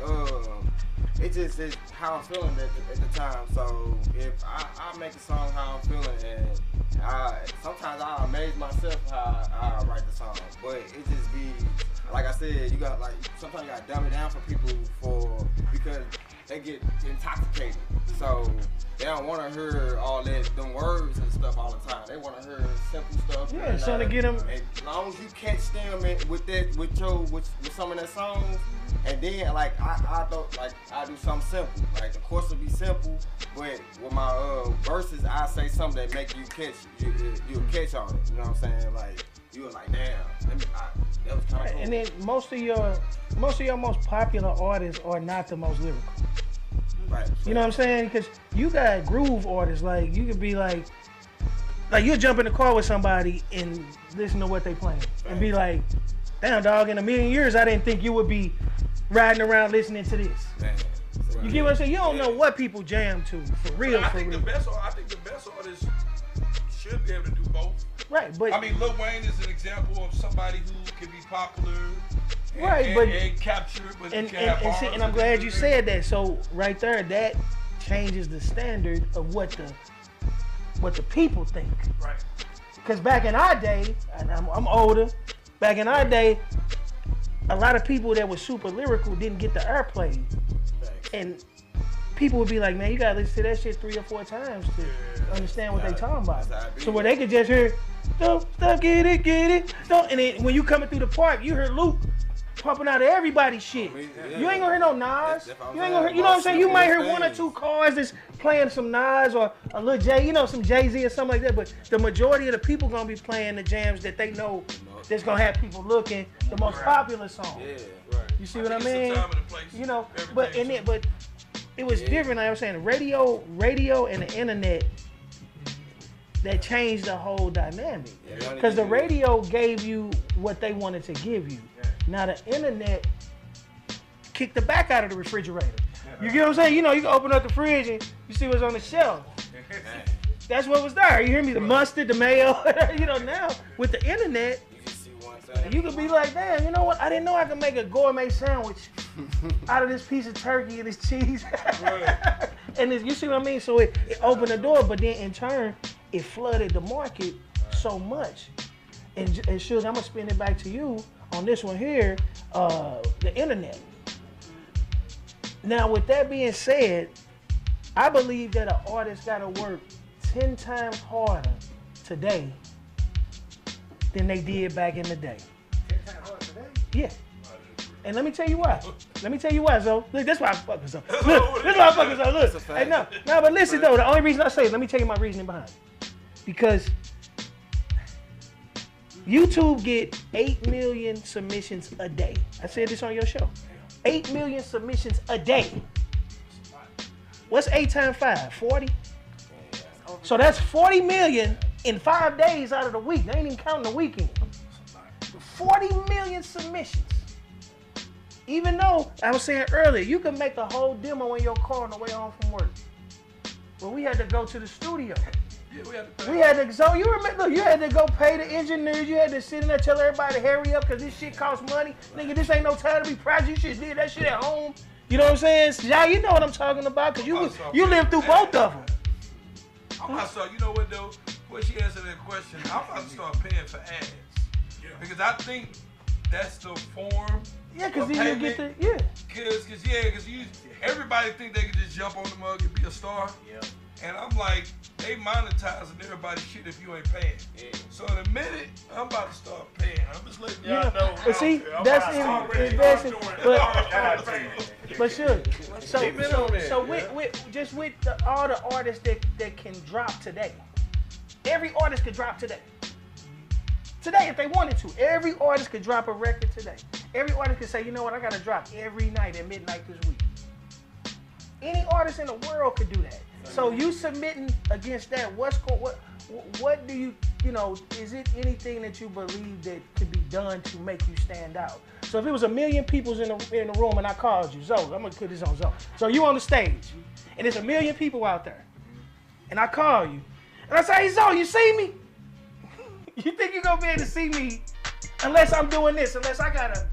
it just is how I'm feeling at the time. So if I make a song how I'm feeling, and sometimes I amaze myself how I write the song, but it just be like I said, you got like sometimes you gotta dumb it down for people because they get intoxicated. So they don't want to hear all them words and stuff all the time. They want to hear simple stuff. Yeah, trying to get them. As long as you catch them with some of their songs, and then like I do something simple. Like the chorus will be simple, but with my verses, I say something that make you catch you'll catch on it. You know what I'm saying? Like you were like, damn, that was kind of cool. And then most of your most popular artists are not the most lyrical. Right. You know what I'm saying? Because you got groove artists. Like you could be like you'll jump in the car with somebody and listen to what they playing and be like, damn dog, in a million years I didn't think you would be riding around listening to this. Man. You get what I'm saying? You don't know what people jam to for real. I think the best artists should be able to do both. Right, but I mean, Lil Wayne is an example of somebody who can be popular, and capture, but and can have I'm glad you said that. So right there, that changes the standard of what the people think. Right. Because back in our day, and I'm older. Back in our day, a lot of people that were super lyrical didn't get the airplay, and people would be like, "Man, you gotta listen to that shit 3 or 4 times to understand what they talking about." So where they could just hear, "Don't stop, get it, don't." And then when you coming through the park, you hear Luke pumping out of everybody's shit. You ain't gonna hear no Nas. You ain't gonna hear, you know what I'm saying? You might hear 1 or 2 cars that's playing some Nas or a little Jay, you know, some Jay-Z or something like that. But the majority of the people gonna be playing the jams that they know that's gonna have people looking, the most popular song. You see what I mean? You know, but it was different. Like I was saying, radio and the internet, that changed the whole dynamic. Because the radio gave you what they wanted to give you. Now the internet kicked the back out of the refrigerator. You get what I'm saying? You know, you can open up the fridge and you see what's on the shelf. That's what was there. You hear me? The mustard, the mayo. You know, now with the internet, you could be like, damn, you know what? I didn't know I could make a gourmet sandwich out of this piece of turkey and this cheese. And you see what I mean? So it opened the door, but then in turn, it flooded the market so much. And Suge, I'm gonna spin it back to you on this one here, the internet. Now, with that being said, I believe that an artist gotta work 10 times harder today than they did back in the day. 10 times harder today? Yeah. And let me tell you why. Zo. Look, that's why I fuck with Zo. Look, this is why I fuck with Zo. Look. Hey, no, but listen though. The only reason I say it, let me tell you my reasoning behind it. Because YouTube get 8 million submissions a day. I said this on your show. 8 million submissions a day. What's 8 times 5? 40? So that's 40 million in 5 days out of the week. They ain't even counting the weekend. 40 million submissions. Even though, I was saying earlier, you can make a whole demo in your car on the way home from work. But we had to go to the studio. Yeah, So you remember, you had to go pay the engineers. You had to sit in there tell everybody to hurry up because this shit costs money. Nigga, this ain't no time to be proud. You should do that shit at home. You know what I'm saying? Yeah, you know what I'm talking about because you lived through both of them. I'm about to start, you know what though? Before she answered that question, I'm about to start paying for ads. Because I think that's the form. Yeah, because then you get the, Because everybody think they can just jump on the mug and be a star. Yeah. And I'm like, they monetizing everybody's shit if you ain't paying. Yeah. So in a minute, I'm about to start paying. I'm just letting y'all know. But see, that's investing. But sure. So with all the artists that can drop today, every artist could drop today. Today, if they wanted to, every artist could drop a record today. Every artist could say, you know what, I gotta drop every night at midnight this week. Any artist in the world could do that. So you submitting against that, what do you is it anything that you believe that could be done to make you stand out? So if it was 1 million people in the room and I called you, Zoe, I'm gonna put this on Zoe. So you on the stage and there's 1 million people out there and I call you and I say, hey Zoe, you see me? You think you're gonna be able to see me unless I'm doing this, unless I got a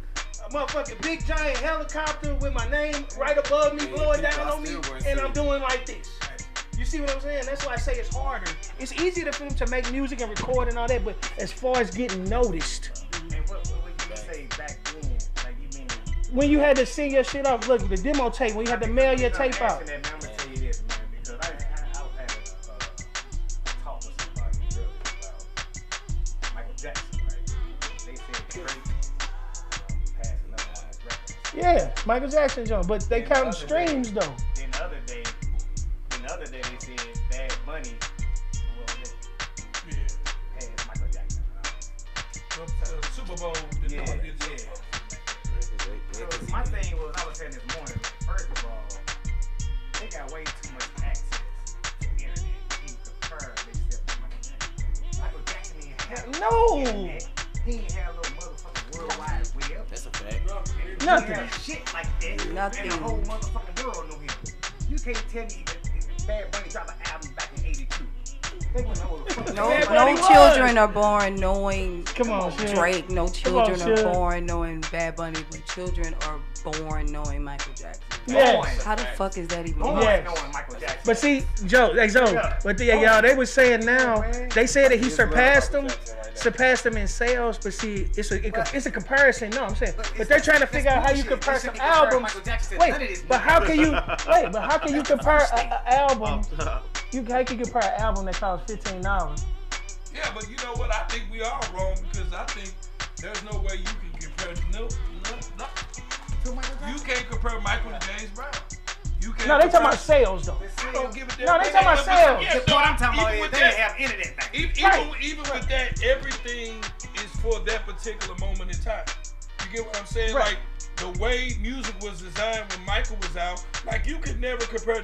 motherfucking big giant helicopter with my name right above me, blowing down on me, and I'm doing like this. You see what I'm saying? That's why I say it's harder. It's easier for them to make music and record and all that, but as far as getting noticed. And what you say back then, like you mean? When you had to sing your shit off, look, the demo tape, when you had to mail your tape out. I'm gonna tell you this, man, because I was having a talk with somebody earlier about Michael Jackson, right? They said Drake passing up on his records. Yeah, Michael Jackson, John, but they counting streams though. Then the other day they said Bad Bunny passed Michael Jackson. Super Bowl. Yeah. So my thing was, I was saying this morning, first of all, they got way too much access to the internet. He prefer themselves to Michael Jackson. Didn't have No. internet. He didn't have no motherfucking World Wide Web. That's a fact. He Nothing. didn't have shit like that. Nothing. And the whole motherfucking world knew him. You can't tell me that Bad Bunny dropped an album back in '82. They wouldn't know what the fuck No, Bad no Bunny children are born knowing Come on, Shug. Drake. No children Shug. are born knowing Bad Bunny, but children are born knowing Michael Jackson. Yes. How the fuck is that even? Born Yes. knowing Michael Jackson. But see, Joe, but y'all, they was saying now, they said that he surpassed them in sales, but see, it's a comparison. No, I'm saying, but they're trying to figure out how you compare some albums. But how can you compare an album? How can you compare an album that costs $15? Yeah, but you know what? I think we are wrong because I think there's no way you can compare. No. You can't compare Michael to James Brown. You can't. No, they talking about sales though. I don't give a damn. No, they talking about sales. Yeah, What I'm talking about even is with they didn't have internet back then. Even with that, everything is for that particular moment in time. You get what I'm saying? Right. Like the way music was designed when Michael was out, like you could never compare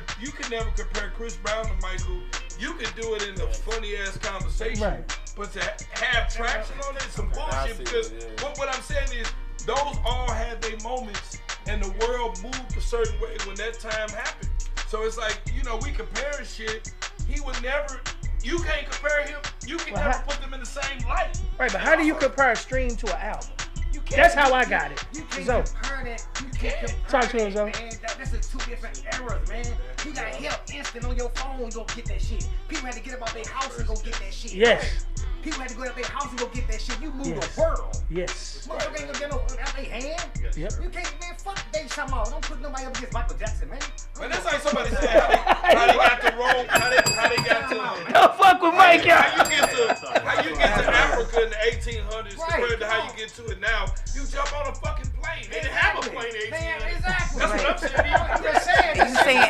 Chris Brown to Michael. You could do it in a funny ass conversation, Right. but to have traction on it is some bullshit. Because what I'm saying is those all had their moments, and the world moved a certain way when that time happened. So it's like, we comparing shit. He would never. You can't compare him. You can never put them in the same light. Right, but how do you compare a stream to an album? You can't. That's how I got it. You can't So, compare that you can't Talk to him, compare Joe. that, man. This is two different eras, man. You got help instant on your phone, go get that shit. People had to get up out their house and go get that shit. Yes. People had to go out their house and go get that shit. You move Yes. the world. Yes. Motherfucker ain't gonna get no out their hand. Yep. You can't, man, fuck they talking about. Don't put nobody up against Michael Jackson, man. Man, that's like somebody said how they got the wrong, how they got to. Don't fuck with Mike, y'all. How you get to Africa in the 1800s compared to how you get to it now? You jump on a fucking plane. They didn't have a plane in 1800s. Exactly. That's what I'm saying. I'm just saying.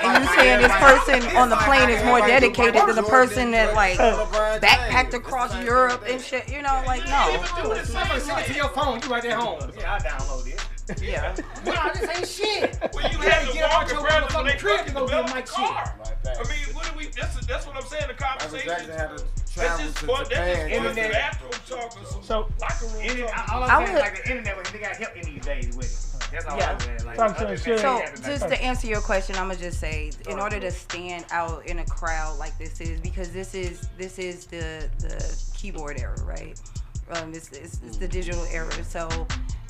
And you saying this person on the plane is more dedicated than the person that like backpacked across Europe and shit. You know, like no. Somebody send it to your phone. You right there home. Yeah, I download it. Yeah. No, this ain't shit. Well, you had to get walk out your around when they motherfucking crib fucking to go get developed my the shit. car. I mean, what do we? That's what I'm saying. The Michael conversation. Jackson had to That's travel just to fun. That's Japan. just fun. Internet. Bathroom talk or some So- locker room talk. All I I'm saying would- is like the internet, they got help in these days with it. That's all Yeah. I'm saying. Like, Talk to him, sure. So just to answer your question, I'm gonna just say, in order to stand out in a crowd like this is, because this is the keyboard era, right? It's the digital era. So,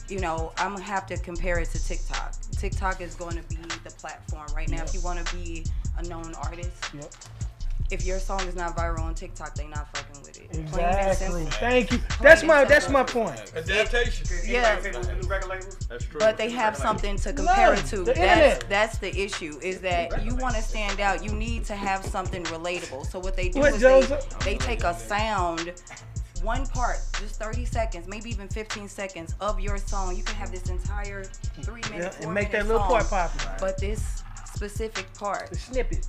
you know, I'm gonna have to compare it to TikTok. TikTok is going to be the platform right now. If you want to be a known artist, Yep. if your song is not viral on TikTok, they not fucking with it. Plain and Exactly. simple. Thank you. That's my point. Adaptation. Yeah. That's true. But they have something to compare it to. the internet. That's the issue, is that you want to stand out. You need to have something relatable. So what they do What, is Joseph? they take a sound, one part, just 30 seconds, maybe even 15 seconds of your song. You can have this entire 3 minute, Yeah, 4 and make minute that little song, part popular. But this specific part, The snippet.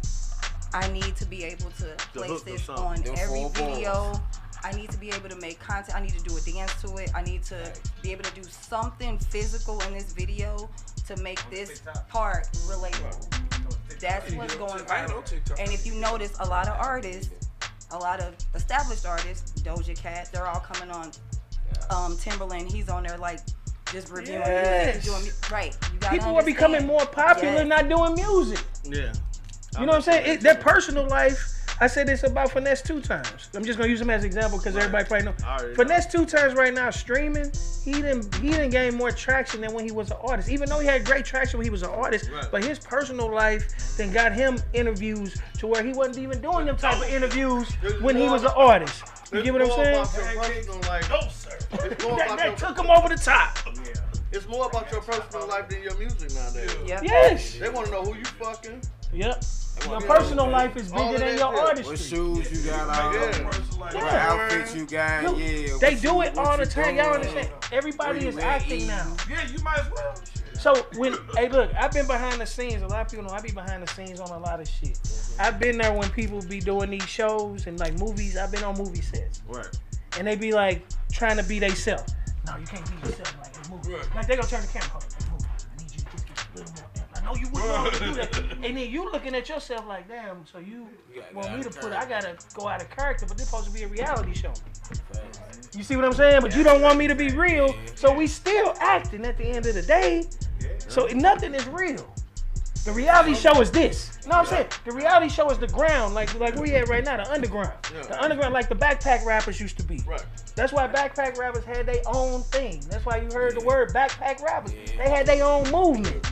I need to be able to place hook or this something. on Them every full video. I need to be able to make content. I need to do a dance to it. I need to be able to do something physical in this video to make this part relatable. That's what's going I ain't on viral. TikTok. And if you notice, a lot of artists, a lot of established artists, Doja Cat, they're all coming on. Timberland, he's on there like just reviewing Yes. music, doing right. You gotta People are becoming understand. more popular, Yes. not doing music. Yeah. You know what I'm saying? Their personal life. I said this about Finesse 2 Times. I'm just gonna use him as an example because everybody probably know. Alright. Finesse 2 Times right now streaming. He didn't gain more traction than when he was an artist. Even though he had great traction when he was an artist, Right. but his personal life then got him interviews to where he wasn't even doing them type of interviews when he was an artist. You get what I'm saying? It's more about your personal life. No, sir. It's more about That your, took him over the top. it's more about your personal life than your music nowadays. Yep. Yes. They want to know who you fucking. Yep. Your personal life is All bigger of than that your shit. What artistry. shoes you got on? Yeah. What outfit you got? Look, Yeah. They what do you- it what all you the time. Y'all doing? understand? Everybody Where is you at acting eating? now. Yeah, you might as well. So hey, look, I've been behind the scenes. A lot of people know I be behind the scenes on a lot of shit. I've been there when people be doing these shows and like movies. I've been on movie sets, Right. and they be like trying to be theyself. No, you can't be yourself like this movie. Right. Like they gonna turn the camera. Hold on, hey, move. I need you to just get a little more. I know you wouldn't want to do that, and then you looking at yourself like, damn. So you want me to put? I gotta go out of character, but this supposed to be a reality show. You see what I'm saying? But you don't want me to be real, so we still acting at the end of the day. So nothing is real. The reality show is this. You know what I'm saying? The reality show is the ground, like we at right now, the underground. Yeah. The underground, like the backpack rappers used to be. Right. That's why backpack rappers had their own thing. That's why you heard the word backpack rappers. They had their own movement.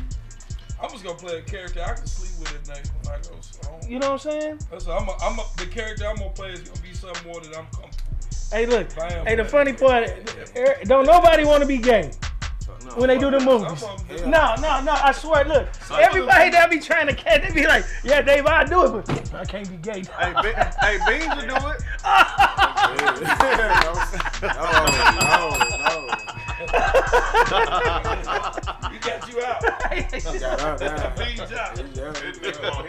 I'm just gonna play a character I can sleep with at night when I go home. You know what I'm saying? That's the character I'm gonna play is gonna be something more that I'm comfortable. Hey, look. Bam. Hey, the funny part, don't nobody want to be gay when they do the movies. No, I swear, look. Everybody that be trying to catch, they be like, yeah, Dave, I'll do it, but I can't be gay. Hey, Beans will do it. No. He got you out. Feeds out.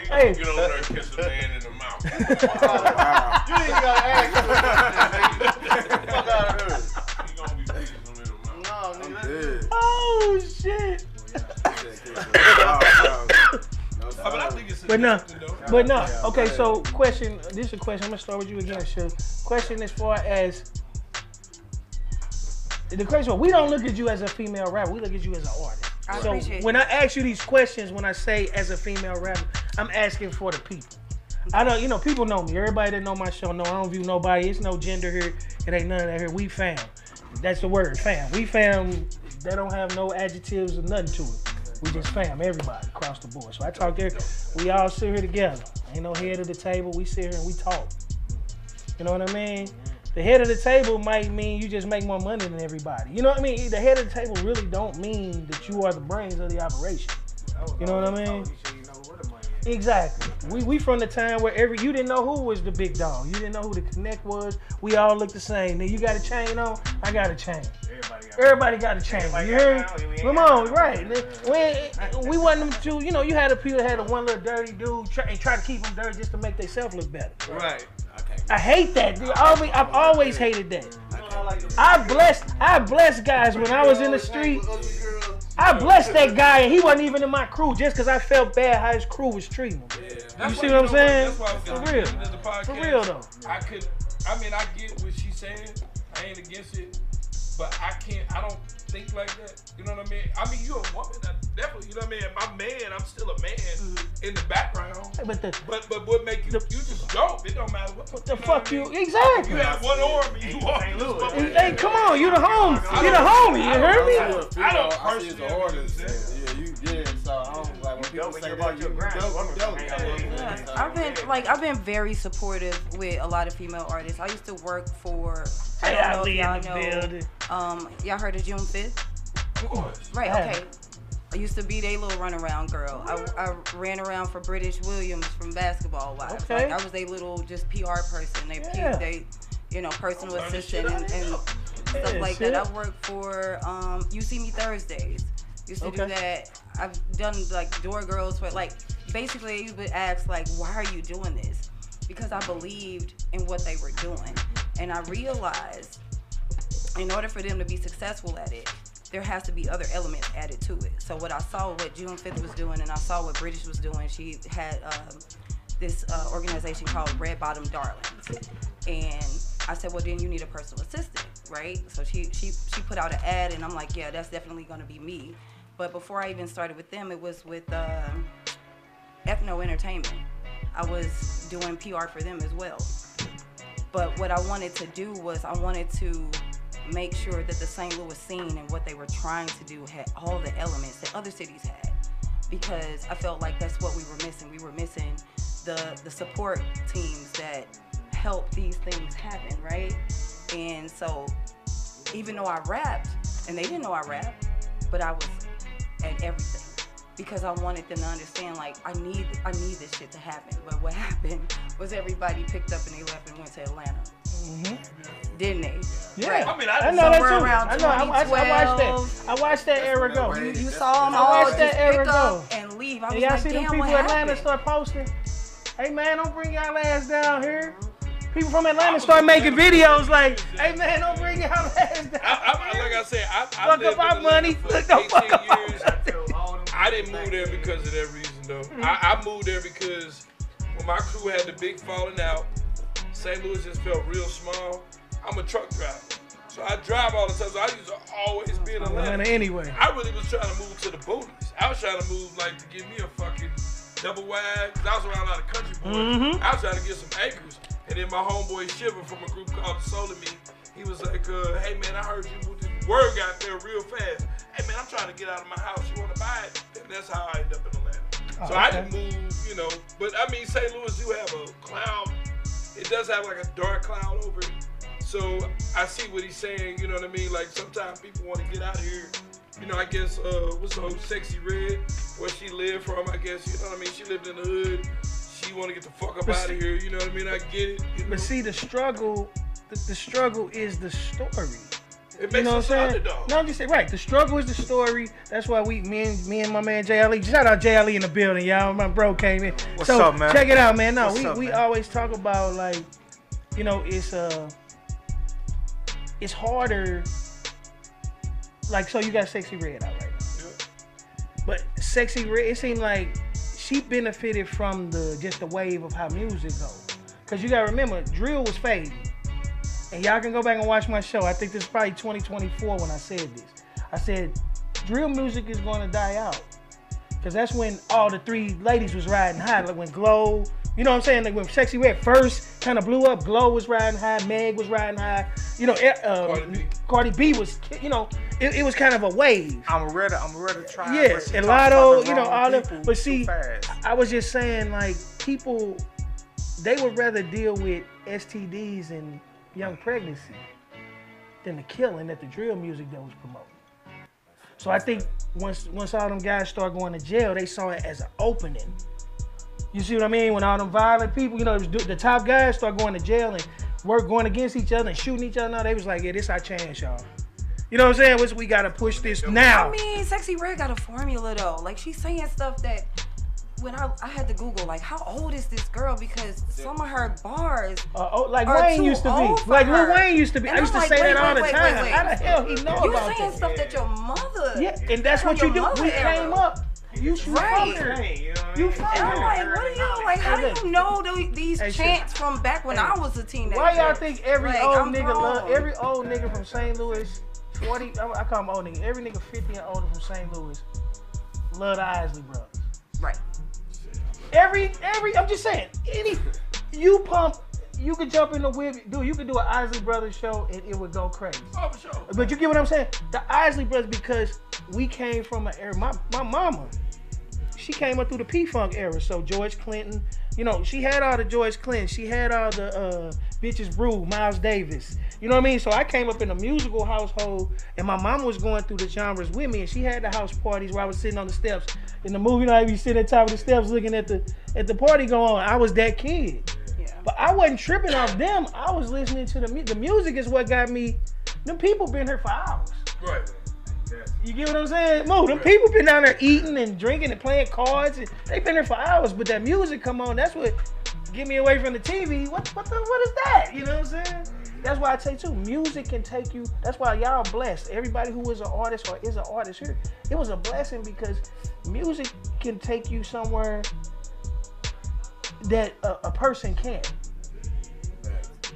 Hey. Get over there and kiss a man in the mouth. You ain't gotta ask. Fuck out of here. He gonna be kissing him in the mouth. No, nigga. Oh, shit. But I think it's But no, though. Okay, so question. This is a question. I'm gonna start with you again, Shug. Question as far as the question. We don't look at you as a female rapper. We look at you as an artist. I So appreciate when I ask you these questions, when I say as a female rapper, I'm asking for the people. I know, people know me. Everybody that know my show know I don't view nobody. It's no gender here. It ain't none of that here. We fam. That's the word, fam. We fam. That don't have no adjectives or nothing to it. We just fam, everybody across the board. So I talk there. We all sit here together. Ain't no head of the table. We sit here and we talk. You know what I mean? The head of the table might mean you just make more money than everybody. You know what I mean? The head of the table really don't mean that you are the brains of the operation. You know what I mean? Exactly. We from the time where you didn't know who was the big dog. You didn't know who the connect was. We all look the same. Now you got a chain on, I got a chain. Everybody got a chain. You heard? Come on, right. We wasn't them two, you had the people that had a one little dirty dude and try to keep them dirty just to make themselves look better. Right. I hate that. I've always hated that. I blessed guys when I was in the street. I blessed that guy and he wasn't even in my crew just because I felt bad how his crew was treating him. Yeah. You see what I'm saying? For real. For real though. I get what she's saying. I ain't against it. But I don't think like that. You know what I mean? I mean, you're a woman. Definitely, you know what I mean? My man, I'm still a man in the background. But what make you just dope. It don't matter what the fuck you, exactly. You have one arm and you walk this motherfucker. Hey, come on, you the homie. You the homie, you heard me? I don't personally as an artist. So I don't like when people say about your I've been very supportive with a lot of female artists. I used to work for, I don't know if y'all know, y'all heard of June 5th? Of course. Right, okay. I used to be their little runaround girl. I ran around for British Williams from Basketball Wives. Okay. Like I was their little just PR person. They personal assistant and stuff like that. I worked for You See Me Thursdays. Used to do that. I've done like door girls for basically you would ask why are you doing this? Because I believed in what they were doing. And I realized in order for them to be successful at it, there has to be other elements added to it. So what I saw what June 5th was doing and I saw what British was doing, she had this organization called Red Bottom Darlings. And I said, well, then you need a personal assistant, right? So she put out an ad and I'm like, yeah, that's definitely gonna be me. But before I even started with them, it was with Ethno Entertainment. I was doing PR for them as well. But what I wanted to do was I wanted to make sure that the St. Louis scene and what they were trying to do had all the elements that other cities had. Because I felt like that's what we were missing. We were missing the support teams that help these things happen, right? And so even though I rapped, and they didn't know I rapped, but I was at everything. Because I wanted them to understand, I need this shit to happen. But what happened was everybody picked up and they left and went to Atlanta. Mm-hmm. Didn't they? Yeah. Right. I mean, I know that too. Around I watched that era go. You saw them all just pick up and leave. I was y'all like, see them damn, people what in Atlanta happened? start posting? Hey man, don't bring y'all ass down here. People from Atlanta start making videos like, hey man, don't bring y'all ass down. Like I said, I fuck up our money. For 18 years. I didn't move there because of that reason though. I moved there because when my crew had the big falling out, St. Louis just felt real small. I'm a truck driver. So I drive all the time. So I used to always be in Atlanta. Anyway. I really was trying to move to the booties. I was trying to move to give me a fucking double wide. Cause I was around a lot of country boys. I was trying to get some acres. And then my homeboy Shiver from a group called Soul of Me, he was like, hey man, I heard you moved this word got there real fast. Hey man, I'm trying to get out of my house. You want to buy it? And that's how I ended up in Atlanta. So I didn't move, But I mean, St. Louis do have a cloud. It does have a dark cloud over it. So I see what he's saying, you know what I mean? Sometimes people want to get out of here. I guess, what's the whole Sexy Red, where she lived from, I guess, you know what I mean? She lived in the hood. She want to get the fuck up out of here, you know what I mean? I get it. But see, the struggle is the story. It makes us an underdog. No, I'm just saying, right. The struggle is the story. That's why me and my man J. Ali. Shout out J. Ali in the building, y'all. My bro came in. What's up, man? Check it out, man. No, we man? always talk about it's harder. So you got Sexy Red out right now. Yeah. But Sexy Red, it seemed like she benefited from the wave of how music goes. Cause you gotta remember, drill was fading. And y'all can go back and watch my show. I think this is probably 2024 when I said this. I said, drill music is gonna die out. Cause that's when all the three ladies was riding high. When Glow, you know what I'm saying? When Sexy Red first kind of blew up, Glow was riding high, Meg was riding high. You know, Cardi B was, you know, it was kind of a wave. I'm ready to try. Yeah, but she and talks Lotto, about the you know, wrong all them. people But too see, fast. I was just saying, like, people, they would rather deal with STDs and young pregnancy than the killing that the drill music that was promoting. So I think once all them guys start going to jail, they saw it as an opening. You see what I mean? When all them violent people, you know, the top guys start going to jail and going against each other and shooting each other, now they was like, yeah, this our chance, y'all. You know what I'm saying? We got to push this now. I mean, Sexy Red got a formula though. Like she's saying stuff that when I had to Google, like, how old is this girl? Because some of her bars like are Wayne too used to old be. for Like her. Lil Wayne used to be. And I used to I'm say like, that all the wait. time. How the hell he know You about saying that? stuff that your mother. Yeah, and that's from what you your do. mother We era. came up. You from Right. there. You know what I You mean? from And I'm there. like, what are you like? How do you know these Hey, chants from back when I was a teenager? Why y'all think every Like, old I'm nigga grown. every old nigga from St. Louis, 40, I call them old niggas, every nigga 50 and older from St. Louis love the Isley Brothers. Right. Every, I'm just saying, you could jump in the whip, you could do an Isley Brothers show and it would go crazy. Oh, for sure. But you get what I'm saying? The Isley Brothers, because we came from an era, my mama, she came up through the P-Funk era, so George Clinton, you know, she had all the George Clinton, she had all the Bitches Brew, Miles Davis, you know what I mean? So I came up in a musical household, and my mama was going through the genres with me, and she had the house parties where I was sitting on the steps. In the movie, you know, I be sitting at the top of the steps looking at the party going on. I was that kid. Yeah. But I wasn't tripping off them. I was listening to the music is what got me. Them people been here for hours. Right. You get what I'm saying? Mo, them people been down there eating and drinking and playing cards. And they been there for hours. But that music come on, that's what get me away from the TV. What is that? You know what I'm saying? That's why I say too, music can take you. That's why y'all blessed. Everybody who is an artist or is an artist here, it was a blessing because music can take you somewhere that a person can't.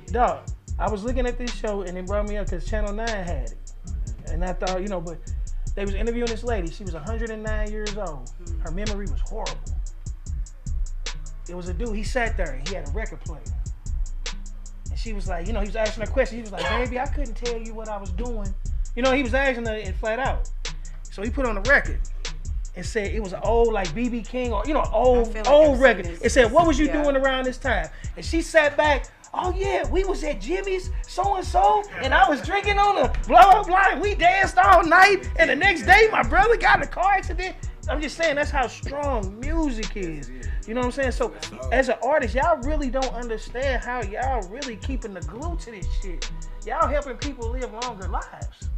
Dog, I was looking at this show and it brought me up because Channel 9 had it. And I thought, you know, but they was interviewing this lady. She was 109 years old. Her memory was horrible. It was a dude, he sat there and he had a record player. And she was like, you know, he was asking her questions. He was like, baby, I couldn't tell you what I was doing. You know, he was asking her it flat out. So he put on a record and said it was an old like BB King or, you know, old record. It said, what was you doing around this time? And she sat back, oh yeah, we was at Jimmy's so-and-so and I was drinking on a blah, blah, blah, and we danced all night. And the next day, my brother got in a car accident. I'm just saying that's how strong music is. You know what I'm saying? So as an artist, y'all really don't understand how y'all really keeping the glue to this shit. Y'all helping people live longer lives.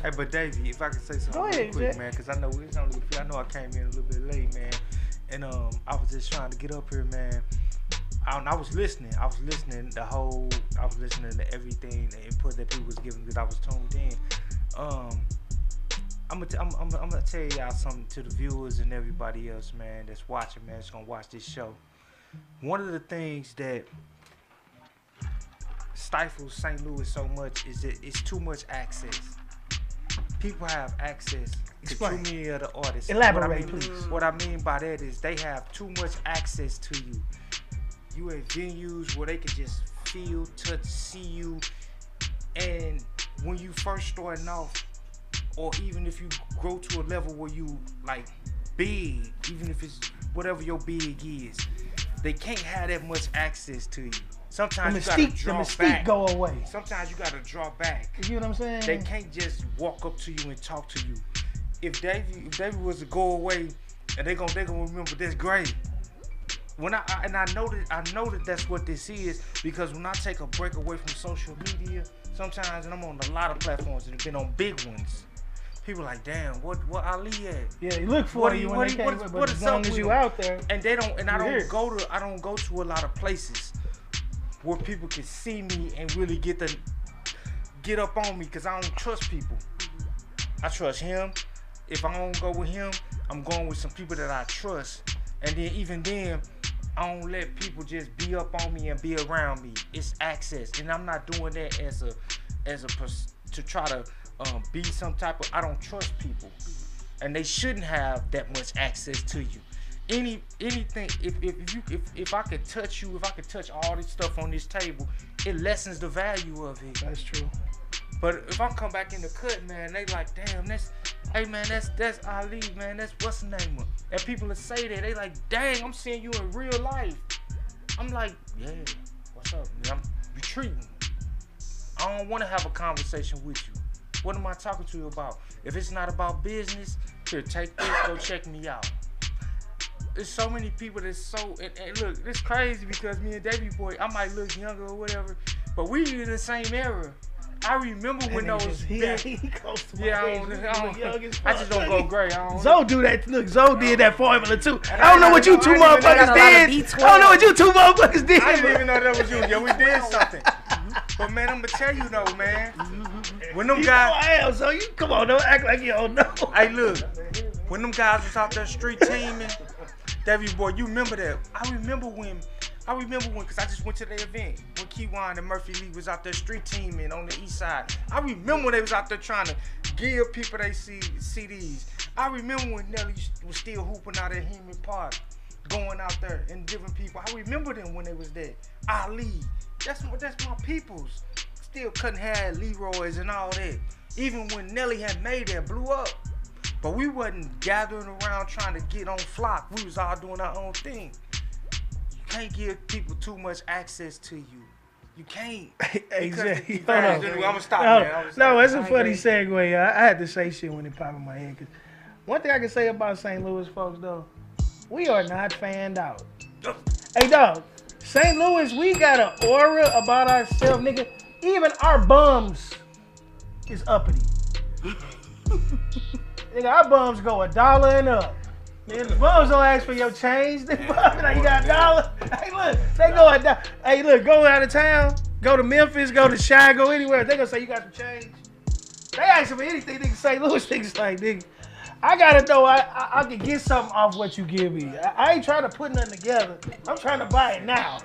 Hey, but Davey, if I could say something Go ahead, real quick, Jack. man, because I know it's only a few. I know I came in a little bit late, man, and I was just trying to get up here, man. I was listening. I was listening to everything, the input that people was giving because I was tuned in. I'm gonna tell y'all something to the viewers and everybody else, man, that's watching, man, that's gonna watch this show. One of the things that stifles St. Louis so much is that it's too much access. People have access to too many of the artists. Elaborate, please. What I mean by that is they have too much access to you. You at venues where they can just feel, touch, see you, and when you first starting off, or even if you grow to a level where you like big, even if it's whatever your big is, they can't have that much access to you. Sometimes you gotta draw the mystique back. go away. Sometimes you gotta draw back. You know what I'm saying? They can't just walk up to you and talk to you. If Davey was to go away, and they gonna remember this great. When I know that that's what this is, because when I take a break away from social media, sometimes, and I'm on a lot of platforms and have been on big ones, people like, damn, what Ali at? Yeah, he look for you when they can't, but as long as you out there. And they don't, and I You're don't go to a lot of places where people can see me and really get up on me, because I don't trust people. I trust him. If I don't go with him, I'm going with some people that I trust. And then even then, I don't let people just be up on me and be around me. It's access, and I'm not doing that to try to be some type of. I don't trust people, and they shouldn't have that much access to you. anything, if I could touch you, if I could touch all this stuff on this table, it lessens the value of it. That's true. But if I come back in the cut, man, they like, damn, that's Ali, man, that's what's the name of? And people that say that, they like, dang, I'm seeing you in real life. I'm like, yeah, what's up? Man? I'm retreating. I don't want to have a conversation with you. What am I talking to you about? If it's not about business, here, take this, go check me out. There's so many people that's so, and look, it's crazy because me and Davey Boy, I might look younger or whatever, but we in the same era. I remember when those he close to my age. I just don't go gray. I don't Zoe do that. Look, Zoe did that formula too. I don't know what you two motherfuckers did. I don't know what you two motherfuckers did. I didn't even know that was you. Yeah, we did something. But man, I'm gonna tell you though, man. When them guys, I am. So you come on, don't act like you don't know. Hey, look. When them guys was out there street teaming, Davey Boy, you remember that? I remember when, because I just went to the event when Keywan and Murphy Lee was out there street teaming on the east side. I remember when they was out there trying to give people they CDs. I remember when Nelly was still hooping out at Heman Park, going out there and giving people. I remember them when they was there. Ali, that's my peoples. Still cutting hair, Leroy's and all that. Even when Nelly had made that, blew up. But we wasn't gathering around trying to get on flock. We was all doing our own thing. You can't give people too much access to you. You can't. Exactly. I'm gonna stop, man. No, it's a funny segue. I had to say shit when it popped in my head. Cause one thing I can say about St. Louis folks, though, we are not fanned out. Hey, dog, St. Louis, we got an aura about ourselves, nigga. Even our bums is uppity. Nigga, our bums go $1 and up. Man, the bums don't ask for your change. They bums like, you got $1. Hey, look, they go $1. Hey, look, go out of town, go to Memphis, go to Chi, go anywhere. They gonna say you got some change. They ask for anything. Nigga, St. Louis niggas like, nigga, I gotta know I can get something off what you give me. I ain't trying to put nothing together. I'm trying to buy it now.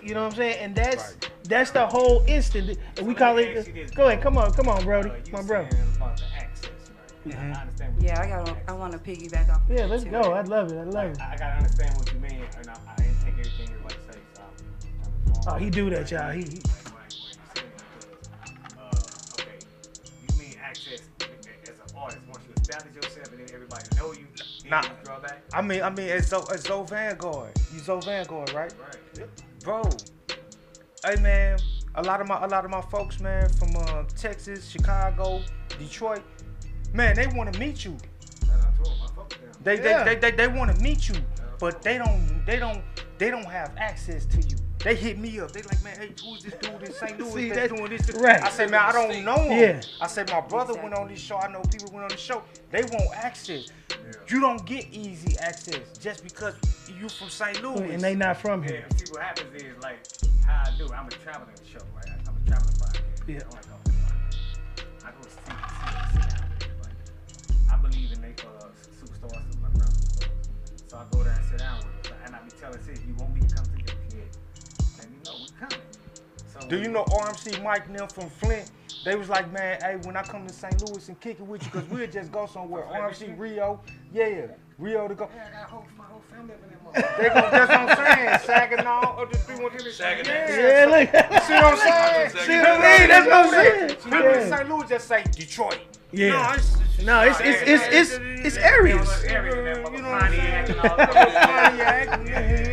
You know what I'm saying? And that's the whole instant. And we call it. Go ahead, come on, Brody, my brother. About the access, right? Mm-hmm. I understand. I want to piggyback off. Yeah, let's go. I love it. I gotta understand what you mean, and I didn't take everything everybody say. So Oh, he do that, y'all. He okay, you mean access as an artist once you establish yourself and then everybody know you. Nah, draw back. I mean, it's Zoe Vanguard. You Zoe Vanguard, right? Right. Bro, hey man, a lot of my folks, man, from Texas, Chicago, Detroit, man, they want to meet you. They want to meet you, but they don't have access to you. They hit me up. They like, man, hey, who's this dude in St. Louis See, that's doing this? right. I said, man, I don't know him. Yeah. I said, my brother went on this show. I know people went on this show. They want access. Yeah. You don't get easy access just because you from St. Louis. and they not from here. Yeah, see what happens is like how I do it. I'm a traveling show, right? I'm a traveling podcast. Yeah. I go see down there. Like, I believe in they superstars, my brother. So I go there and sit down with them, and I be telling Sid, you want me to come to your kid? Let me know we coming. So do you know RMC Mike and them from Flint? They was like, man, hey, when I come to St. Louis and kick it with you, because we'll just go somewhere. RMC Rio, yeah, Rio to go. Yeah, I got my whole family up in that motherfucker. They go, that's what I'm saying. Saginaw, or the 313. Saginaw. Yeah, look. See what I'm saying? See what I mean? That's what I'm saying. People in Yeah. St. Louis just say Detroit. Yeah. No, It's areas. You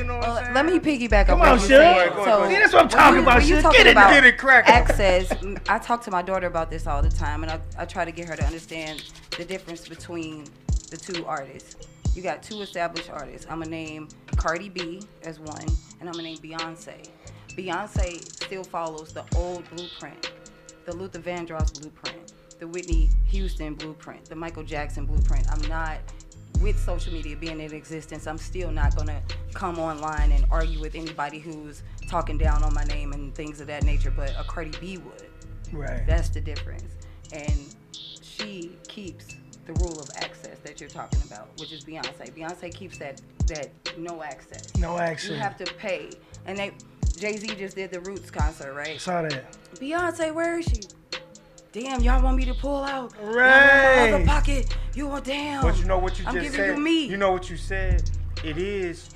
know what I'm saying? Let me piggyback Come on on, what you Shug. said. See, that's what I'm talking about. When you Shug. talking Get it, about get it cracking. access, I talk to my daughter about this all the time, and I try to get her to understand the difference between the two artists. You got two established artists. I'm gonna name Cardi B as one, and I'm gonna name Beyonce. Beyonce still follows the old blueprint, the Luther Vandross blueprint, the Whitney Houston blueprint, the Michael Jackson blueprint. I'm not, with social media being in existence, I'm still not gonna come online and argue with anybody who's talking down on my name and things of that nature, but a Cardi B would. Right. That's the difference. And she keeps the rule of access that you're talking about, which is Beyonce. Beyonce keeps that no access. No access. You have to pay. And Jay-Z just did the Roots concert, right? Saw that. Beyonce, where is she? Damn, y'all want me to pull out? Right. Y'all want my other pocket? You want damn. But you know what you I'm just giving said? you me. You know what you said? it is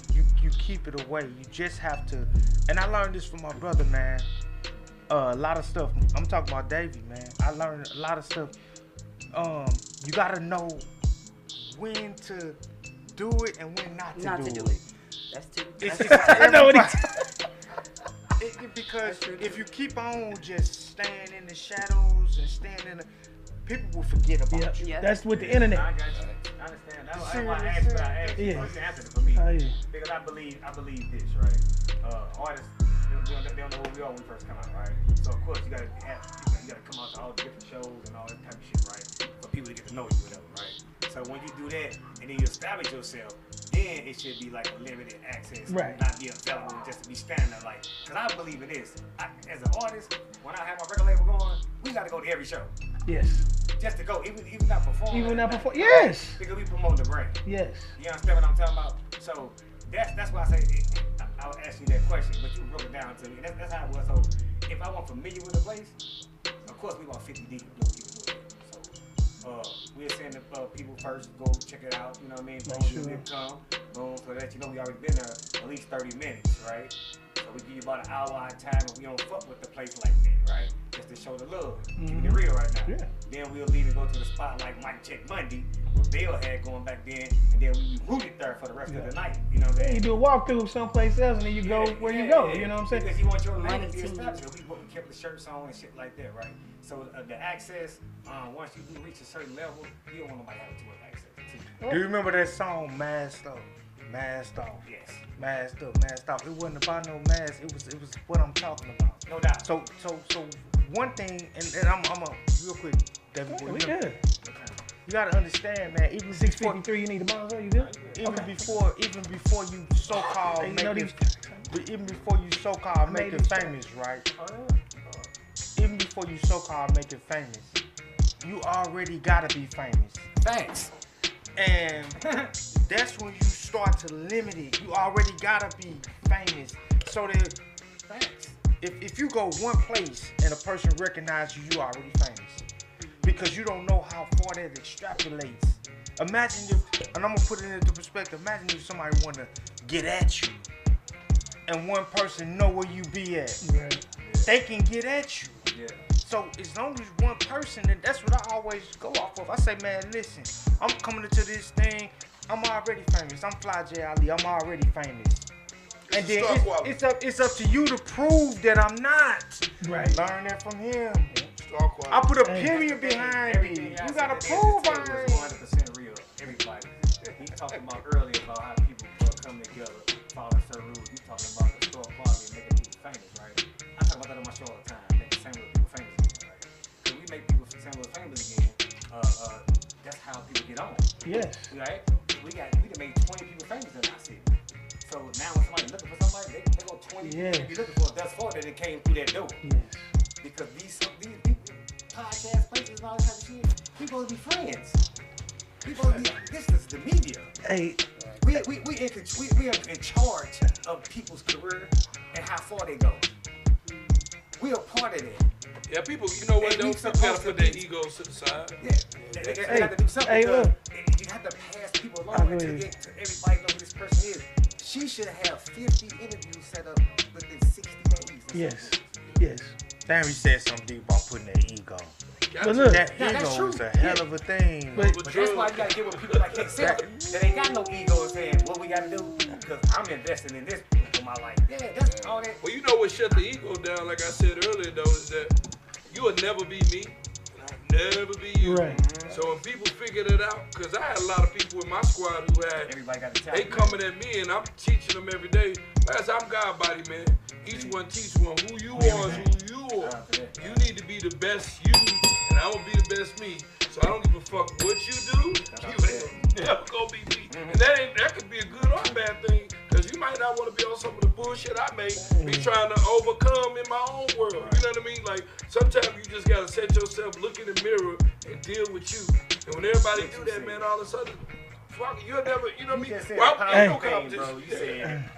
you keep it away. You just have to. And I learned this from my brother, man. A lot of stuff. I'm talking about Davey, man. I learned a lot of stuff. You gotta know when to do it and when not to do it. That's too. I know what Because if you keep on just staying in the shadows and staying in the, people will forget about you. Yeah. That's with the internet. I got you. I understand. That's why I asked what I asked. Yeah. You can answer it for me. Oh, yeah. Because I believe this, right? Artists, they don't know who we are when we first come out, right? So of course you gotta come out to all the different shows and all that type of shit, right? For people to get to know you, whatever, right? So when you do that and then you establish yourself, then it should be like a limited access, Right. not be available just to be standing there like. Because I believe in this. As an artist, when I have my record label going, we gotta go to every show. Yes. Just to go, even not perform. Even not before. Yes. Because we promote the brand. Yes. You understand what I'm talking about? So that's why I say I would ask you that question, but you broke it down to me. That's how it was. So if I wasn't familiar with the place, of course we want 50 deep. So we'll send the people first, go check it out. You know what I mean? Boom, Sure. come, boom, so that you know we already been there at least 30 minutes, right? So we give you about an hour at a time if we don't fuck with the place like that, right? Just to show the love. Keep it real right now. Yeah. Then we'll leave and go to the spot like Mike Check Monday, what Bill had going back then, and then we rooted there for the rest of the night. You know what I'm Yeah, saying? you do a walkthrough someplace else and then you go where you go. You know what I'm saying? Because you want your Money name to be team. established. We kept the shirts on and shit like that, right? So the access, once you do reach a certain level, you don't want nobody having too much access to you. Do you remember that song, Masked Up? Masked Off. Yes. Masked Up, Masked Off. It wasn't about no mask. It was what I'm talking about. No doubt. So one thing, and I'm a real quick, David boy. We You good. gotta understand, man. Even before, 653, you need a monitor, you good? even before you so-called Hey, you know make these- it, but even before you so-called make it famous, right? Even before you so-called make it famous, you already gotta be famous. Thanks. And that's when you start to limit it. You already gotta be famous. So that Thanks. if you go one place and a person recognizes you, you already famous. Because you don't know how far that extrapolates. Imagine if, and I'm gonna put it into perspective, imagine if somebody wanna get at you and one person know where you be at. Right. They can get at you. Yeah. So as long as one person, and that's what I always go off of. I say, man, listen, I'm coming into this thing, I'm already famous. I'm Fly J Ali, I'm already famous. And then Star quality. it's up to you to prove that I'm not. Right. Learn that from him. Star quality. I put a Hey. period behind Everything me. y'all You said gotta at the prove end I of the ain't. table was 100% real. Everybody. He talking about earlier about how people come together, follow certain rules. You talking about the store quality and making people famous, right? I talk about that on my show all the time. Making Samuel people famous again, right? Because we make people Samuel famous again. That's how people get on. Yes. Right? We done made 20 people famous in our city. So now when somebody's looking for somebody, they go 20 Yeah. people be looking for. Thus far that it came through that door. Yes. Because these people, podcast places and all that type of shit, we supposed to be friends. We supposed to be, this is the media. Hey, We are in charge of people's career and how far they go. We are part of it. Yeah, people, you know what, And though? we People supposed gotta to put their be- egos to the side. Yeah, they have to do something hey, because look. you have to pass people I along agree. to get to everybody know who this person is. She should have 50 interviews set up within 60 days. or yes. something. Yes. Damn, he said something deep about putting that ego. But look, That Yeah, that's ego true. is a hell of a thing. But- But that's why you gotta get with people like himself that ain't got no ego and saying what we gotta do because I'm investing in this for my life. Yeah, that's all that. Well, you know what shut the ego down, like I said earlier, though, is that you will never be me, and I'll never be you. Right. So when people figured it out, because I had a lot of people in my squad who had, Everybody got to tell they coming at me, and I'm teaching them every day. As I'm God body, man. Each one teach one. Who you are is who you are. You need to be the best you, and I will be the best me. So I don't give a fuck what you do. You ain't never gonna be me. And that could be a good or a bad thing, because you might not want to be on some of the bullshit I make, be trying to overcome in my own world. You know what I mean? Like, sometimes you just gotta set yourself, look in the mirror, and deal with you. And when everybody do that, man, all of a sudden, fuck, you'll never, you know what I mean? just said Well, a ain't no powerful thing, bro. competition. You said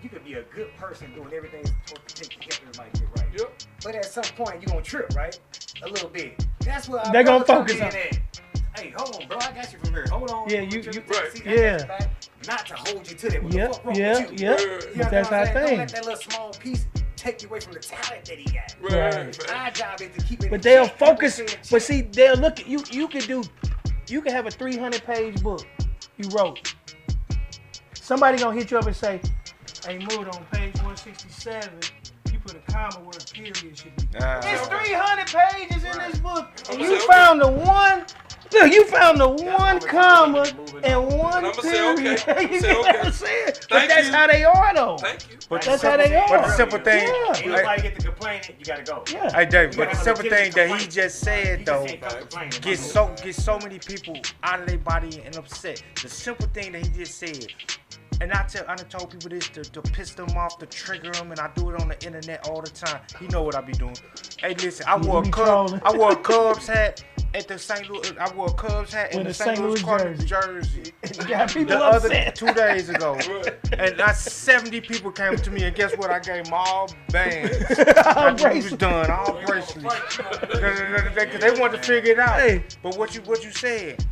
you could be a good person doing everything supposed to take to get everybody to get right. Yep. But at some point, you're gonna trip, right? A little bit. That's what They gonna brother focus come on in at. hey, hold on, bro, I got you from here. Hold on. Yeah, Let me take right. a seat, I got Yeah. your back. Not to hold you to that. What the Yeah, fuck wrong yeah, with you? yeah. Yeah. But that's what our I'm saying? Don't thing. let that little small piece take you away from the talent that he got. Right. Our job is to keep it. But in they'll check. People focus. say in But check. see, they'll look at you. You can have a 300-page book you wrote. Somebody gonna hit you up and say, "Hey, Mood, on page 167, you put a comma where a period should be." It's 300 pages in this book, and you found the one. Look, you found the one comma and one And I'ma say, period. okay. You Say, know what okay. I'm saying? But Thank that's you. how they are, though. Thank you. But That's the how they simple- are. But the simple thing, Yeah. Ain't nobody get to complaining, you gotta go. Yeah. hey Dave, You but the gotta simple have a thing that he complaint. just said You though, just can't come complaining. get so many people out of their body and upset. The simple thing that he just said, and I done told people this to piss them off, to trigger them, and I do it on the internet all the time. He know what I be doing. Hey, listen, I wore you a be trolling. Cubs hat at the St. Louis. I wore a Cubs hat in With the a St. Louis Cardinals jersey. You got people The other upset. 2 days ago, and 70 people came to me, and guess what? I gave them all bands. All I was bracelets. done, all bracelets, because they wanted to figure it out. Hey. But what you said,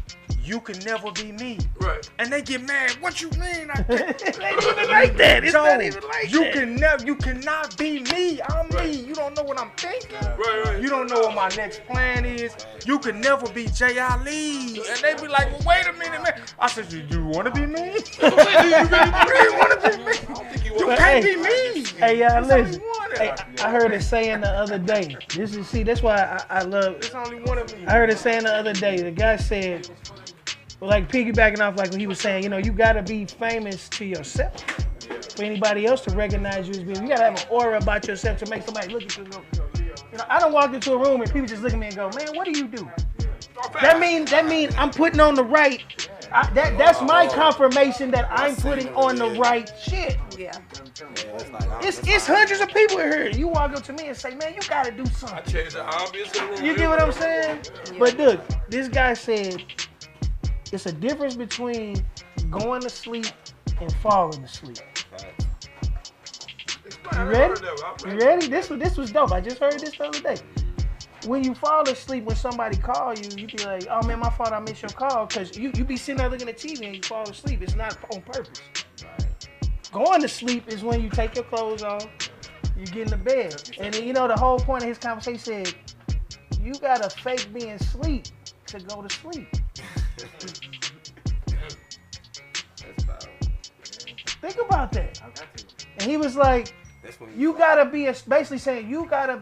you can never be me, Right. and they get mad. What you mean? I can't? It ain't even like that. It's not even like that. You cannot be me. I'm me. You don't know what I'm thinking. Right. You don't know what my next plan is. You can never be J. Ali. And they be like, well, wait a minute, man. I said, do you want to be me? Do you really want to be me? You But can't hey, be me. Hey, y'all, There's only listen. one. Hey, I heard a saying the other day. That's why I love. There's only one of me. I heard a saying the other day. The guy said, well, like piggybacking off, like when he was saying, you gotta be famous to yourself. For anybody else to recognize you as being, you gotta have an aura about yourself to make somebody look at you and go, I don't walk into a room and people just look at me and go, man, what do you do? That mean I'm putting on the right. That's my confirmation that I'm putting on the right shit. Yeah. It's hundreds of people in here. You walk up to me and say, man, you gotta do I something. changed the ambience of the room. You get what I'm saying? But look, this guy said it's a difference between going to sleep and falling asleep. You ready? You ready? This was dope. I just heard this the other day. When you fall asleep, when somebody call you, you be like, oh man, my fault, I missed your call. Because you be sitting there looking at TV and you fall asleep. It's not on purpose. Going to sleep is when you take your clothes off, you get in the bed. And then, the whole point of his conversation said, you gotta fake being asleep to go to sleep. Think about that. And he was like, you gotta be basically saying you gotta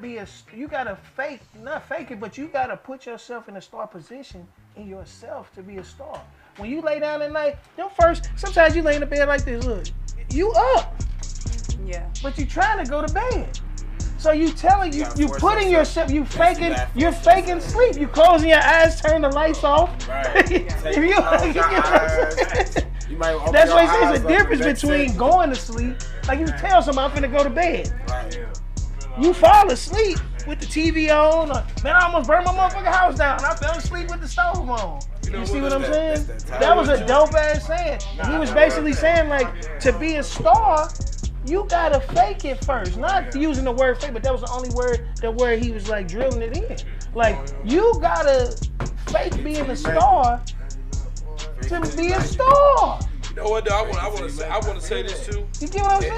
fake, not fake it, but you gotta put yourself in a star position in yourself to be a star. When you lay down at night, sometimes you lay in the bed like this, look, you up, Yeah. but you trying to go to bed. So you telling you putting yourself, you're faking sleep. You closing your eyes, turn the lights off. That's why he says there's a difference between going to sleep. Like you tell somebody I'm finna go to bed. You fall asleep with the TV on. Or, man, I almost burned my motherfucking house down. I fell asleep with the stove on. You see what I'm saying? That was a dope ass saying. And he was basically saying like to be a star, you gotta fake it first. Not using the word fake, but that was the only word where he was like drilling it in. Like you gotta fake being a star to be a star. You know what? Though? I want to say this too. You get what I'm saying?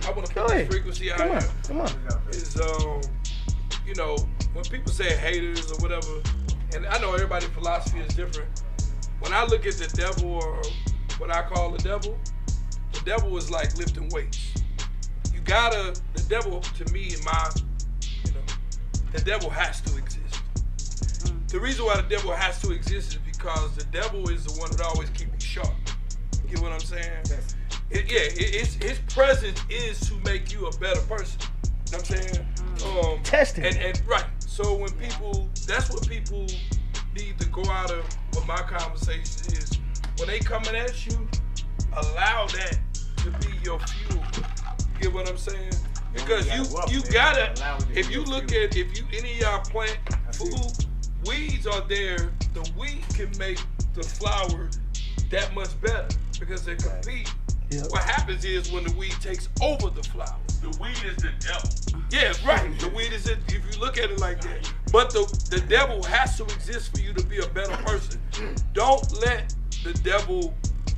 I want to put this frequency out here. Come on. Is when people say haters or whatever, and I know everybody's philosophy is different. When I look at the devil, or what I call the devil is like lifting weights. The devil to me, the devil has to exist. The reason why the devil has to exist is because the devil is the one that always keeps you sharp. You get what I'm saying? His presence is to make you a better person. You know what I'm saying? Testing. And right. So when that's what people need to go out of what my conversation is. When they coming at you, allow that to be your fuel. You get what I'm saying? Because you gotta, if you look at, any of y'all plant food, weeds are there. The weed can make the flower that much better because they compete Yep. What happens is when the weed takes over the flower. The weed is the devil. Yeah, right. The weed is it, if you look at it like that. But the devil has to exist for you to be a better person. Don't let the devil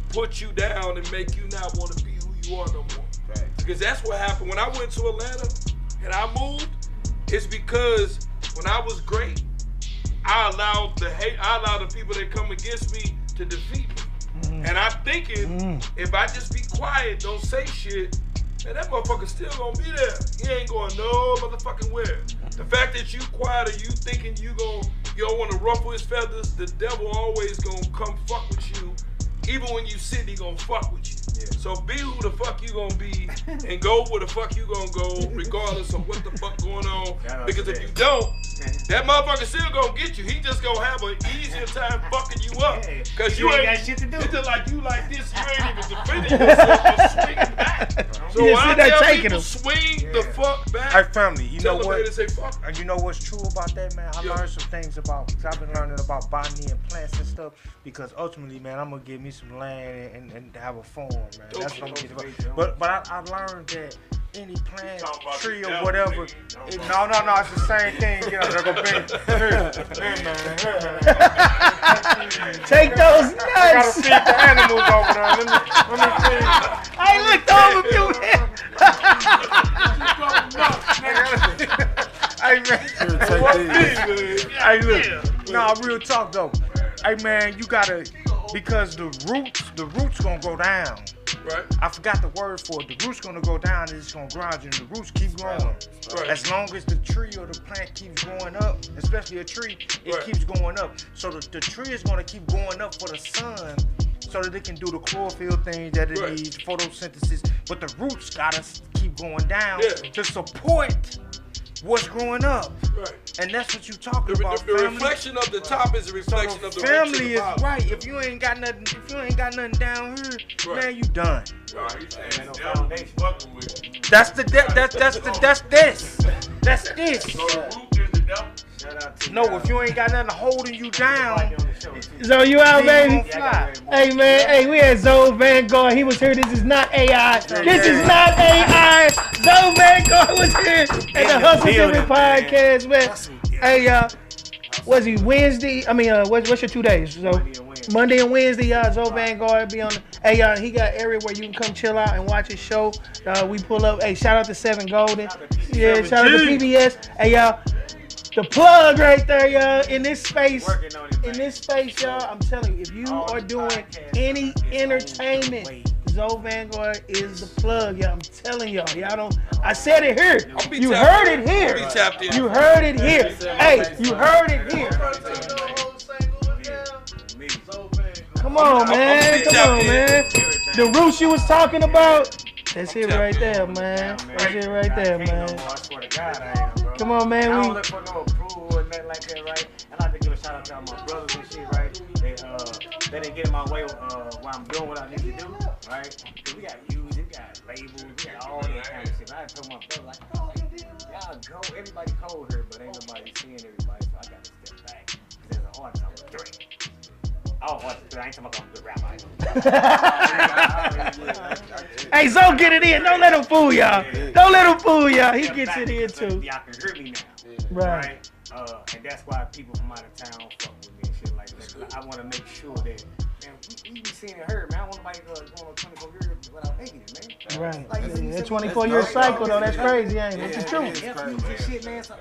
put you down and make you not want to be who you are no more. Right. Because that's what happened when I went to Atlanta and I moved. It's because when I was great, I allowed the people that come against me to defeat me. And I'm thinking, if I just be quiet, don't say shit, man, that motherfucker still gonna be there. He ain't going no motherfucking where. The fact that you quiet or you thinking you don't want to ruffle his feathers, the devil always gonna come fuck with you. Even when you sit, he gonna fuck with you. Yeah. So be who the fuck you gonna be and go where the fuck you gonna go, regardless of what the fuck going on. Because if you don't, that motherfucker still gonna get you. He just gonna have an easier time fucking you up. Cause you ain't got shit to do. It's just like you like this, you ain't even defending yourself, just swinging back. So when I tell people swing the fuck back, Hey family, you know tell what? them to say fuck. And you know what's true about that, man? I learned some things because I've been learning about botany and plants and stuff. Because ultimately, man, I'm gonna get me some land and have a farm, man. That's what I'm gonna get. But I learned that any plant, tree or whatever, no, it's the same thing. You know, they're gonna be Take those nuts. I gotta feed the animals over there. Let me feed. I looked over you. Hey look. Nah, real talk though. Hey man, you gotta, because the roots gonna go down. Right. I forgot the word for it. The roots gonna go down and it's gonna ground you and the roots keep growing. Right. As long as the tree or the plant keeps going up, especially a tree, it keeps going up. So the tree is gonna keep going up for the sun so that it can do the chlorophyll thing that it needs, photosynthesis. But the roots gotta keep going down to support what's growing up. Right. And that's what you talking about. The reflection of the top is a reflection of the family roots of the is right. If you ain't got nothing down here, man, you done. That's this. That's this. So the root is the devil. No, if you ain't got nothing holding you down, So you out, baby? fly. Hey man, hey, we had Zoe Vanguard. He was here. This is not AI. This is not AI. Zoe Vanguard was here at the Hustle Different podcast, man. Hey, was he Wednesday? I mean, what's your 2 days? So Monday and Wednesday, Zoe Vanguard be on. Hey, he got area where you can come chill out and watch his show. We pull up. Hey, shout out to 7 Golden. Yeah, shout out to PBS. Hey, y'all. The plug right there, y'all. In this space, y'all, I'm telling you, if you are doing any entertainment, Zoe Vanguard is the plug, y'all. I'm telling y'all. Y'all don't. I said it here. You heard it here. You heard it here. Hey, you heard it here. Come on, man. Come on, man. The roots you was talking about. That's it right there, man. That's it right there, man. Come on, man. I don't look for no approval or nothing like that, right? I like to give a shout out to all my brothers and shit, right? They didn't get in my way while I'm doing what I need to do, right? Cause we got music, we got labels, we got all that kind of shit. I told my brother, like, y'all go, everybody cold here, but ain't nobody seeing everybody, so I gotta step back. Cause there's an artist, I'm a drink. Oh, I ain't talking about I'm a good rapper. Hey, Zoe, get it in. Don't let him fool y'all. Don't let him fool y'all. He gets it in too. Y'all can hear me now. Right. And that's why people from out of town fuck with me and shit like that. Cause I want to make sure that, man, we be seeing it heard, man. I don't want nobody going on 24 years without making it, man. Right. That 24-year cycle, though, that's crazy, ain't it? It's true. Shit, man. So,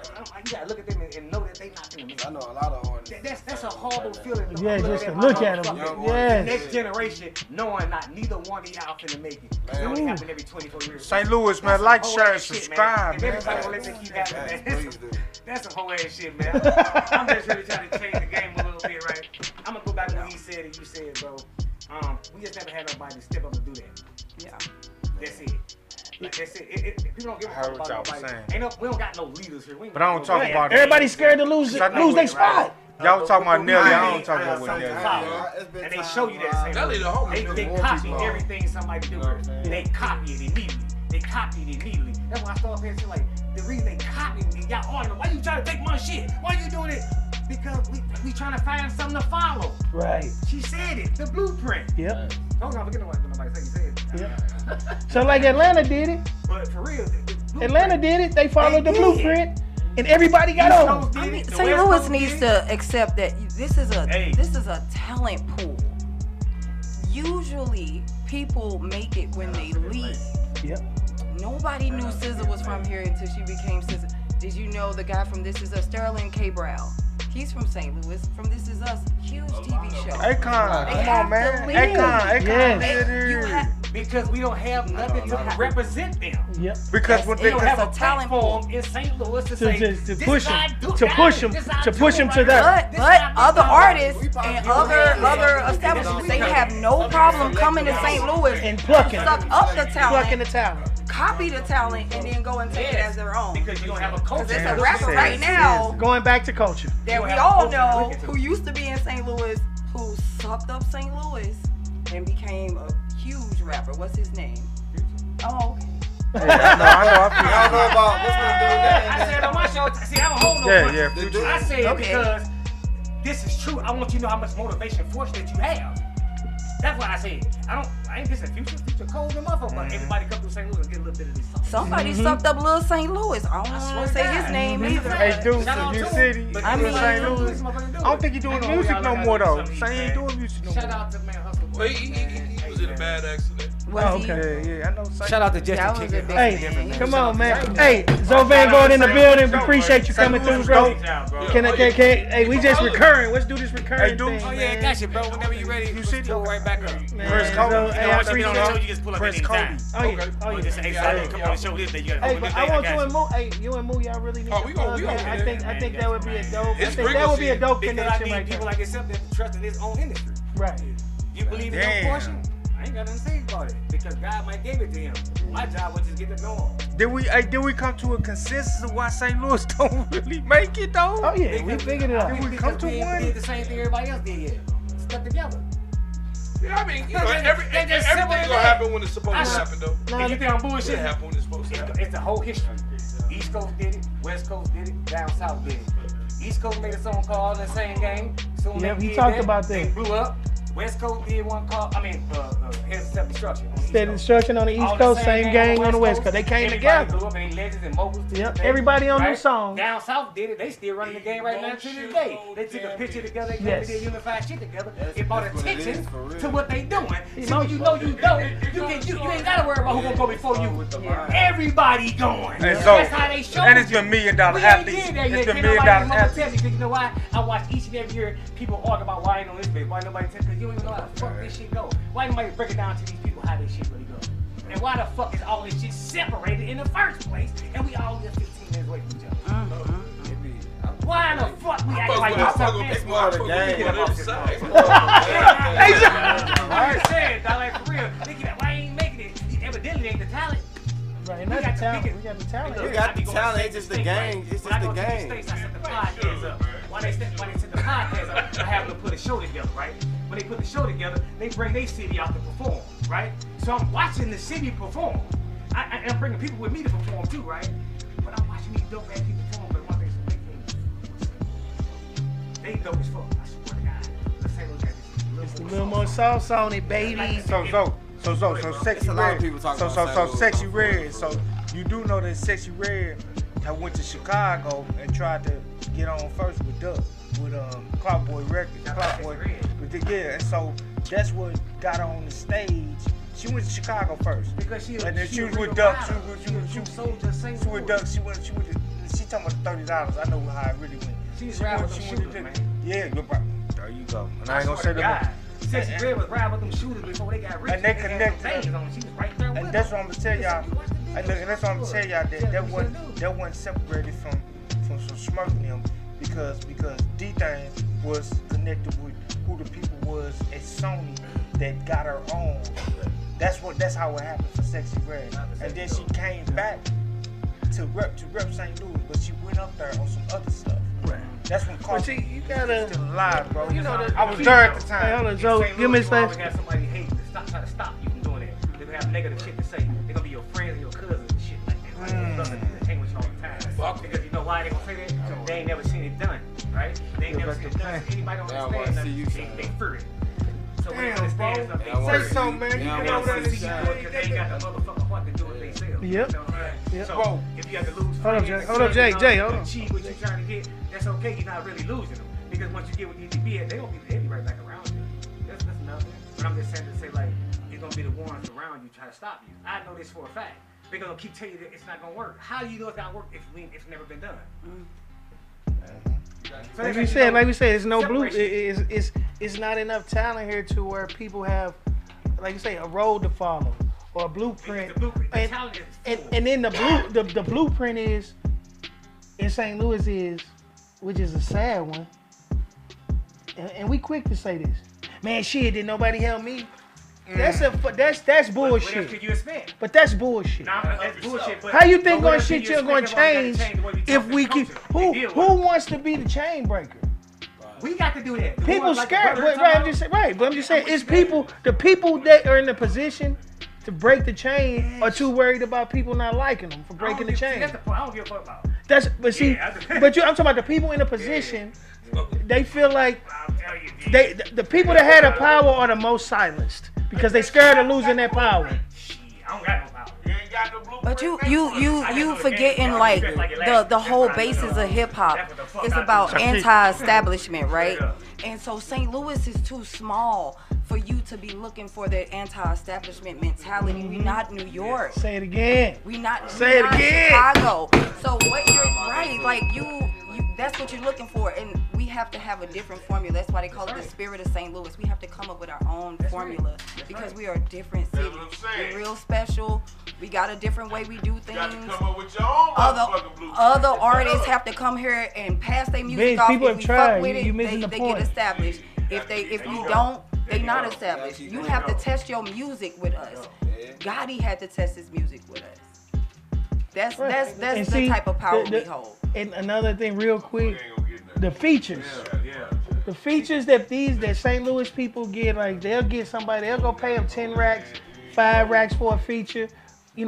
you gotta look at them and know that they not gonna make it. I know a lot of artists. That's a horrible feeling. Yeah, just to look at them. The next generation knowing not neither one of y'all finna make it. It only happen every 24 years. St. Louis, man, like, share, and subscribe, man. Everybody gonna let them keep happening, man. That's some whole ass shit, man. I'm just really trying to change the game a little bit, right? I'm gonna go back to what he said and you said, bro. We just never had nobody to step up and do that. Yeah. That's it. Like that's it. People don't give a fuck about nobody. We don't got no leaders here. But I don't talk about everybody's scared to lose their spot. Y'all was talking about Nelly. I don't talk about what Nelly. And they show you that same. They copy everything somebody do. They copy it immediately. That's why I started paying attention. Like the reason they copy me, y'all arguing. Why you trying to take my shit? Why you doing it? Because we trying to find something to follow. Right. She said it. The blueprint. Yep. Don't forget what nobody said. You said it. Yep. So like Atlanta did it. But for real, Atlanta did it. They followed the blueprint, and everybody got on. I mean, St. Louis needs to accept that this is a talent pool. Usually, people make it when they leave. Yep. Nobody knew SZA was from here until she became SZA. Did you know the guy from This Is Us, Sterling K. Brown? He's from St. Louis, from This Is Us, huge TV show. Akon, come on, man. Yes. because we don't have nothing to represent them. Yep. Because when they don't have a talent platform in St. Louis to say to push them to that. But other artists and other establishments, they have no problem coming to St. Louis And plucking. suck up the talent, Plucking the talent. copy the talent, and then go and take it as their own. Because you don't have a culture. Because there's a rapper right now Going back to culture. that we all know who used to be in St. Louis, who sucked up St. Louis and became a huge rapper. What's his name? Oh, okay. I don't know about what's I said on my show, see, I don't hold no punch. Future. I say it Okay. because this is true. I want you to know how much motivation and force that you have. That's why I say it. I ain't this a future cold and motherfucker, but everybody come through St. Louis and get a little bit of this song. Somebody sucked up little St. Louis. I don't want to say his name either. Hey, dude, Shout out from to your him. city, But I mean, St. Louis. I don't think he's doing music no more though. Say he ain't doing music no Shout more. out to man Hustle. Well, he was in a bad accident. Was he? Yeah, I know. Shout out to That Justin was a Chicken. big Hey, thing. come on, man. Hey, Zovan going in the building. We appreciate you coming through, bro. Can hey, we just recurring. Let's do this recurring Hey, dude. thing, Oh yeah, man. got you, bro. Whenever you ready, you see go right back up. Man, Prince Kobe. so, hey, I Once you get on the show, appreciate you just pull up Prince at any time. Oh, yeah. Okay. Oh, You yeah. just say, hey, come on the show this day. You gotta Hey, hold but this I day. want got you and Moo. Hey, you and Moo, y'all really need Oh, to we gonna plug, man. get it. I think that would be a dope. I It's think that would be a dope Because I connection need right people there. like yourself that trust in his own industry. Right. You believe in your Damn. portion? I ain't got nothing to say about it because God might give it to him. My job was just get to know him. Did we come to a consensus of why St. Louis don't really make it though? Oh yeah, we figured it out. we come to one? did the same thing everybody else did yet. Stuck together. Yeah, I mean, you know, They everything's just gonna simple as that. happen when it's supposed to happen, though. No, And you think I'm bullshit? It happen when it's supposed to happen. It's the whole history. East Coast did it, West Coast did it, down South did it. East Coast made a song called All in the Same Game. Soon Yep, they he did talked that, about they that. blew up. West Coast did one called, Head of Self-Destruction. on the East Steady Coast. destruction on the East All Coast, same gang on the West Coast. Coast. They came Everybody together. blew up and they legends and moguls to Yep, this day, everybody on right? new songs. Down South did it. They still running the game right now to this day. They took a picture together, they came Yes. and did unified shit together. That's- It brought that's what it attention is, for real. to what they doing. So when you know you don't, you ain't gotta worry about who gonna go before you. Everybody going. And so- That's how they show and it's you. been $1 million We ain't athletes. did that yet. It's been $1 Can't million nobody mama athletes. tell you, 'cause you know why? I watch each and every year people argue about why ain't on this bitch. Why nobody tell? Because you don't even know how the fuck this shit go. Why nobody break it down to these people how this shit really go? And why the fuck is all this shit separated in the first place? And we all live 15 minutes away from each other. Why the fuck we act like this something? It's more of the game. I said, dog, like for real. They get why ain't making it? Evidently, ain't the talent. Right, and that's the talent. We got the talent. We got the talent, it's just the game. It's When I just go the to game. States, I set the podcast up. When they set the podcast up, I have them put a show together, right? When they put the show together, they bring their city out to perform, right? So I'm watching the city perform. I'm bringing people with me to perform too, right? But I'm watching these dope ass people perform. But one thing, they dope as fuck. I swear to God. Let's say look at this. A little more sauce on it, baby. So Sexy It's a lot of Red. people talking So about St. Louis. Sexy Red. So you do know that Sexy Red had went to Chicago and tried to get on first with Duck, with Clockboy Records. Clockboy. Yeah, and so that's what got her on the stage. She went to Chicago first. Because she And then she was a with real Duck. rider. She was soldier, St. She with Duck. She talking about $30. I know how it really went. She's She riding went- with them she went shooters, to- man. Yeah, you're right. There you go. And I ain't gonna say Swear to that. God. Sexy Red was riding with them shooters before they got rich. And they had connected them things on. She was right there with And that's them. what I'm gonna tell y'all. You watch the And video, that's what I'm gonna tell y'all Yeah, that we that wasn't separated from some smirking them because D-Thing was connected with who the people was at Sony that got her on. That's how it happened for Sexy Red. And then she came back to rep St. Louis, but she went up there on some other stuff. Right. That's when But Carl see, you gotta. still alive, bro. You know that- I was there at the Hey, hold time. on, Joe. St. Give me Louis, a you always space. got somebody hating. Try to stop you from doing that. They're gonna have negative shit to say. They're gonna be your friends and your cousins and shit like that. Like your cousins that hang with you all the time. Because you know why they gonna say that? They ain't never seen it done, right? They ain't never seen it done. So anybody don't They don't wanna understand see you nothing, shine. they fear it. So when they Damn, understand bro. something, They don't they wanna Say fear something, it. man. They You don't get wanna over there see and you shine. shine. Because ain't got the motherfucking heart to do it themselves. Yep. You know what I'm saying? Yep. So if you have to lose Hold up, friends, Jay. Hold up, Jay. Jay, hold on. achieve what you're trying to get, that's okay. You're not really losing them. Because once you get what you need to be at, they gonna be right back around you. That's nothing. But I'm just saying to say, like, it's gonna be the ones around you trying to stop you. I know this for a fact. They're gonna keep telling you that it's not gonna work. How do you know it's not gonna work if it's never been done? So Like we said, it's no blue. It's not enough talent here to where people have, like you say, a road to follow or a blueprint. The talent is full. And then the blueprint is in St. Louis is, which is a sad one. And we quick to say this, man. Shit, did nobody help me? That's bullshit. What else could you expect? But that's bullshit. Nah, that's bullshit. But How you think but what going else shit can you're you gonna expect change the way we if talk we to keep culture? who wants to be the chain breaker? We got to do that. The People ones like the scared, brother but talking about- but I'm just saying, it's the people that are in the position to break the chain are too worried about people not liking them for breaking the See, chain. that's the point. I don't give a fuck about. I'm talking about the people in the position. They feel like I'll tell you, G. the people that had the power are the most silenced because they scared of losing that power. Shit, I don't got no power. You ain't got no blueprint. But you forgetting like the whole basis of hip hop is about anti-establishment, right? And so St. Louis is too small for you to be looking for that anti-establishment mentality. We not New York. Say it again. We not Say it again. Chicago. So what you're right, like you that's what you're looking for, and we have to have a different formula. That's why they call it the spirit of St. Louis. We have to come up with our own formula because we are different cities. what I'm saying. We're real special. We got a different way we do You got to things. come up with your own motherfucking blueprint. Other artists have to come here and pass their music Vince, off. people If have we tried. fuck with it, You missing the they point. get established. If you don't, they not established. You have to test your music with us. Gotti had to test his music with us. That's And the see, type of power the- we hold. And another thing, real quick, You ain't gonna get nothing. the features. The features that St. Louis people get, like they'll go pay them 10 racks, 5 racks for a feature,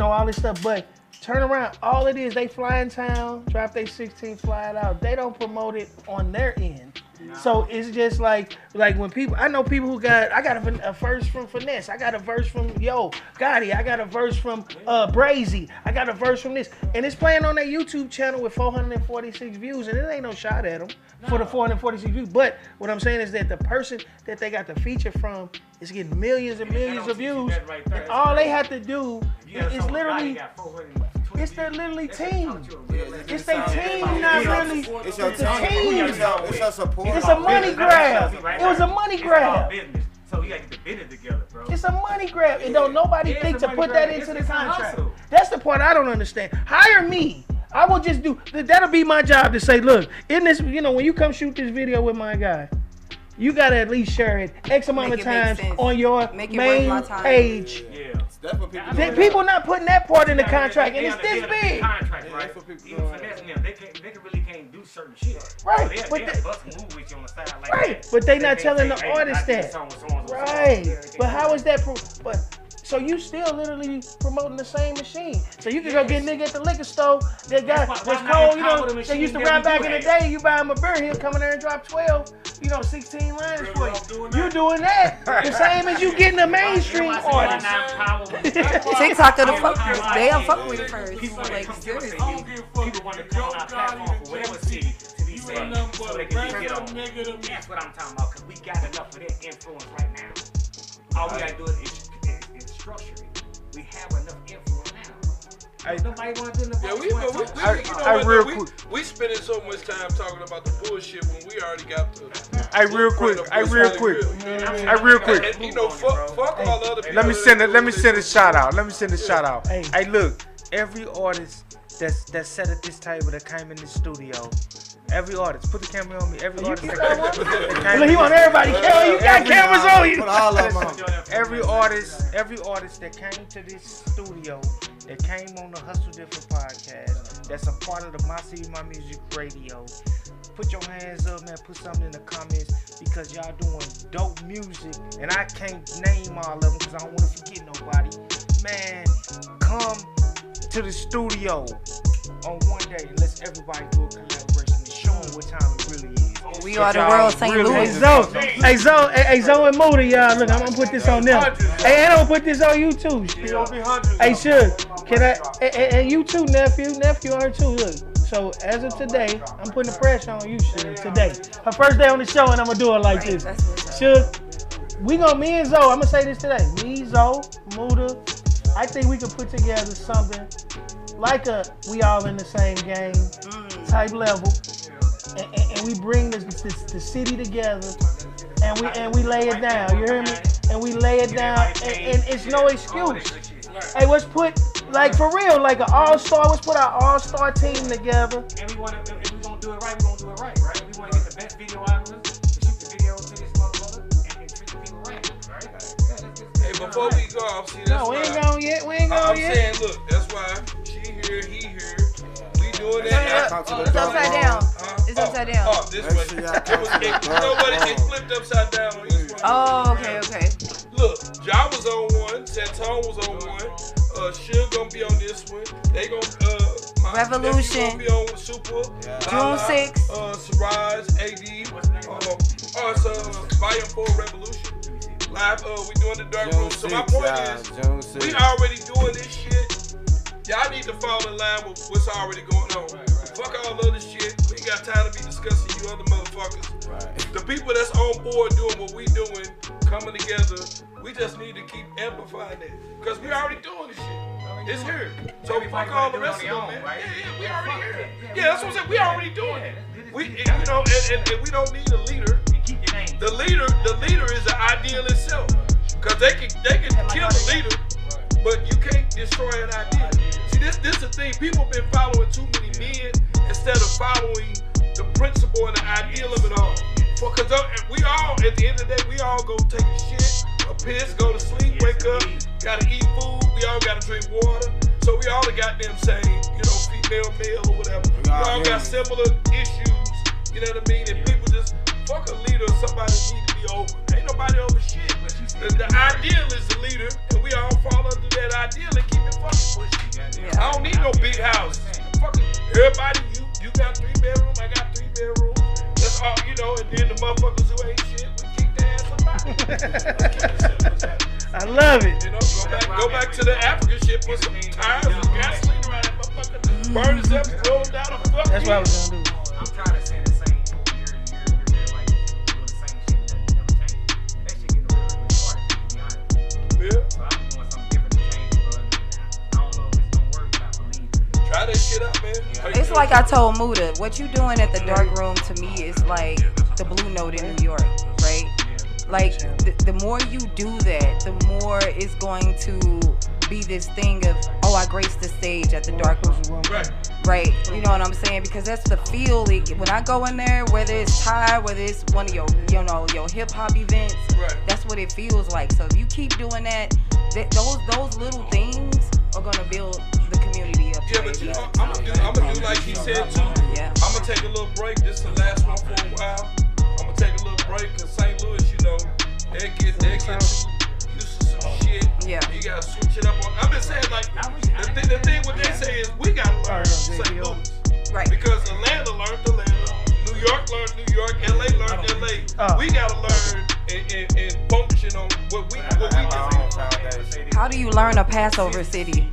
all this stuff. But turn around, all it is, they fly in town, drop their 16, fly it out. They don't promote it on their end. So it's just like when people, I know people who I got a verse from Finesse, I got a verse from Gotti, I got a verse from Brazy, I got a verse from this, and it's playing on their YouTube channel with 446 views, and it ain't no shot at them for the 446 views. But what I'm saying is that the person that they got the feature from is getting millions and millions of views, and all they have to do is literally. It's their literally team. It's their team, not really. It's your the team. team. It's your support. It's a money grab. It was a money grab. So you gotta get the business together, bro. It's a money grab. And don't nobody Yeah, think it's a to money put that grab. into the It's a contract. hustle. That's the part I don't understand. Hire me. I will just do. That'll be my job to say, look, in this, when you come shoot this video with my guy, you gotta at least share it X amount Make of it make times sense. on your Make it worth my main time. page. Yeah. That's what people Then do. people not putting that part in the contract, and it's this big. Contract, Yeah, right? that's what people Even do. finesse them, they really can't do certain shit. Right, So but they'll bust a move with you on the side like Right, that. but they not telling say, the hey, artist I did that. this song with so-and-so, so-and-so. Right, but how is that? So you still literally promoting the same machine. So you can go get a nigga at the liquor store that got Why that's not cold, empower the they machine used to that rap we back do in the have? day. You buy him a beer, he'll come in there and drop 12, 16 lines for you. You doing that? The same as you getting a mainstream artist. TikTok of the fuck, they don't fuck with it first. People Like, want to seriously. People want to come on our platform for whatever city to be saying so they can get on. That's what I'm talking about, because we got enough of that influence right now. All we got to do is structure it. We have enough influence now. Nobody want to do the We spending so much time talking about the bullshit when we already got the. Real quick. And, fuck all the other people. Let me send a shout out. Hey, look, every artist that's sat at this table that came in the studio. Every artist, put the camera on me. Every artist that came Look, he want everybody. You got cameras on you. Put all of them on. every artist that came to this studio, that came on the Hustle Different podcast, that's a part of the Mycitymymusic radio. Put your hands up, man. Put something in the comments because y'all doing dope music, and I can't name all of them because I don't want to forget nobody. Man, come to the studio on one day and let's everybody do a collaboration and show knowing what time it really is. We are the world St. Louis. Hey, Zoe and Moody, y'all. Look, I'm gonna put this on them. Hey, and I'm gonna put this on you too. Hey, sure. Can I? And you too, nephew on her too. Look. So as of today, I'm putting the pressure on you, Suge, today. Her first day on the show, and I'm gonna do it like this. Suge, me and Zoe, I'm gonna say this today. Me, Zoe, Muda, I think we could put together something like we all in the same game type level, and we bring the city together, and we lay it down. You hear me? And we lay it down, and it's no excuse. Hey, let's put, like, for real, like an all-star, let's put our all-star team together. And if we're gonna do it right, we're gonna do it right? We wanna get the best videographers to shoot the video to this motherfucker and treat the people right? Hey, before we go off, see, that's No, we ain't gone yet. I'm saying, look, that's why she here, he here. We doing that. It's upside down. It's upside down. Oh, this way. You know what? It flipped upside down on each one. Oh, okay. Look, Ja was on one, Santone was on one, Suge gonna be on this one. They gonna Revolution gonna be on Super. June 6th. Siraj, AD. It's Volume 4 Revolution. Live, we doing the dark room. So my point is, we already doing this shit. Y'all need to fall in line with what's already going on. Fuck all other shit. We ain't got time to be discussing you other motherfuckers. The people that's on board doing what we doing, coming together, we just need to keep amplifying it. Because we already doing this shit. It's here. So fuck all the rest of them, man. Yeah, we already here. Yeah, that's what I'm saying. We already doing it. We, you know, and we don't need a leader. The leader is the ideal itself. Because they can kill the leader, but you can't destroy an idea. See, this is the thing. People been following too many men instead of following the principle and the ideal of it all. Because we all, at the end of the day, we all go take a shit, a piss, go to sleep, wake up, gotta eat food, we all gotta drink water. So we all the goddamn same, you know, female, male, or whatever. We all got similar issues, you know what I mean? And people just, fuck a leader, somebody need to be over. Ain't nobody over shit. The ideal is the leader, and we all fall under that ideal and keep it fucking pushing. I don't need no big house. Fucking everybody, you got 3 bedrooms, I got 3 bedrooms. That's all, you know, and then the motherfuckers who ain't shit, we kick their ass up. I love it. You know, go back to the African shit, put some tires and gasoline around that motherfucker, burn us up, throw them down the fuck. That's what I was gonna do. I'm tired of saying the same year, like doing the same shit that never changed. That shit getting really retarded, to be honest. Yeah. So I'm doing something different to change it, but I don't know if it's gonna work, but I believe it. Try that shit out, man. It's like I told Muda, what you doing at the dark room to me is like the Blue Note in New York, right? Like the more you do that, the more it's going to be this thing of, oh, I graced the stage at the dark room. Right. You know what I'm saying? Because that's the feel. When I go in there, whether it's Thai, whether it's one of your hip hop events, that's what it feels like. So if you keep doing that, those little things are gonna build the community up. Yeah, but you know, I'm gonna do like he said too. Yeah. I'm gonna take a little break. This is the last one for a while. I'm gonna take a little break because St. Louis, you know, they get used to some shit. Yeah. You gotta switch it up on. I'm just saying, like, the thing what they say is we gotta learn St. Louis. Right. Because Atlanta learned Atlanta, New York learned New York, LA learned LA. We gotta learn and function on what we do. How do you learn a Passover city?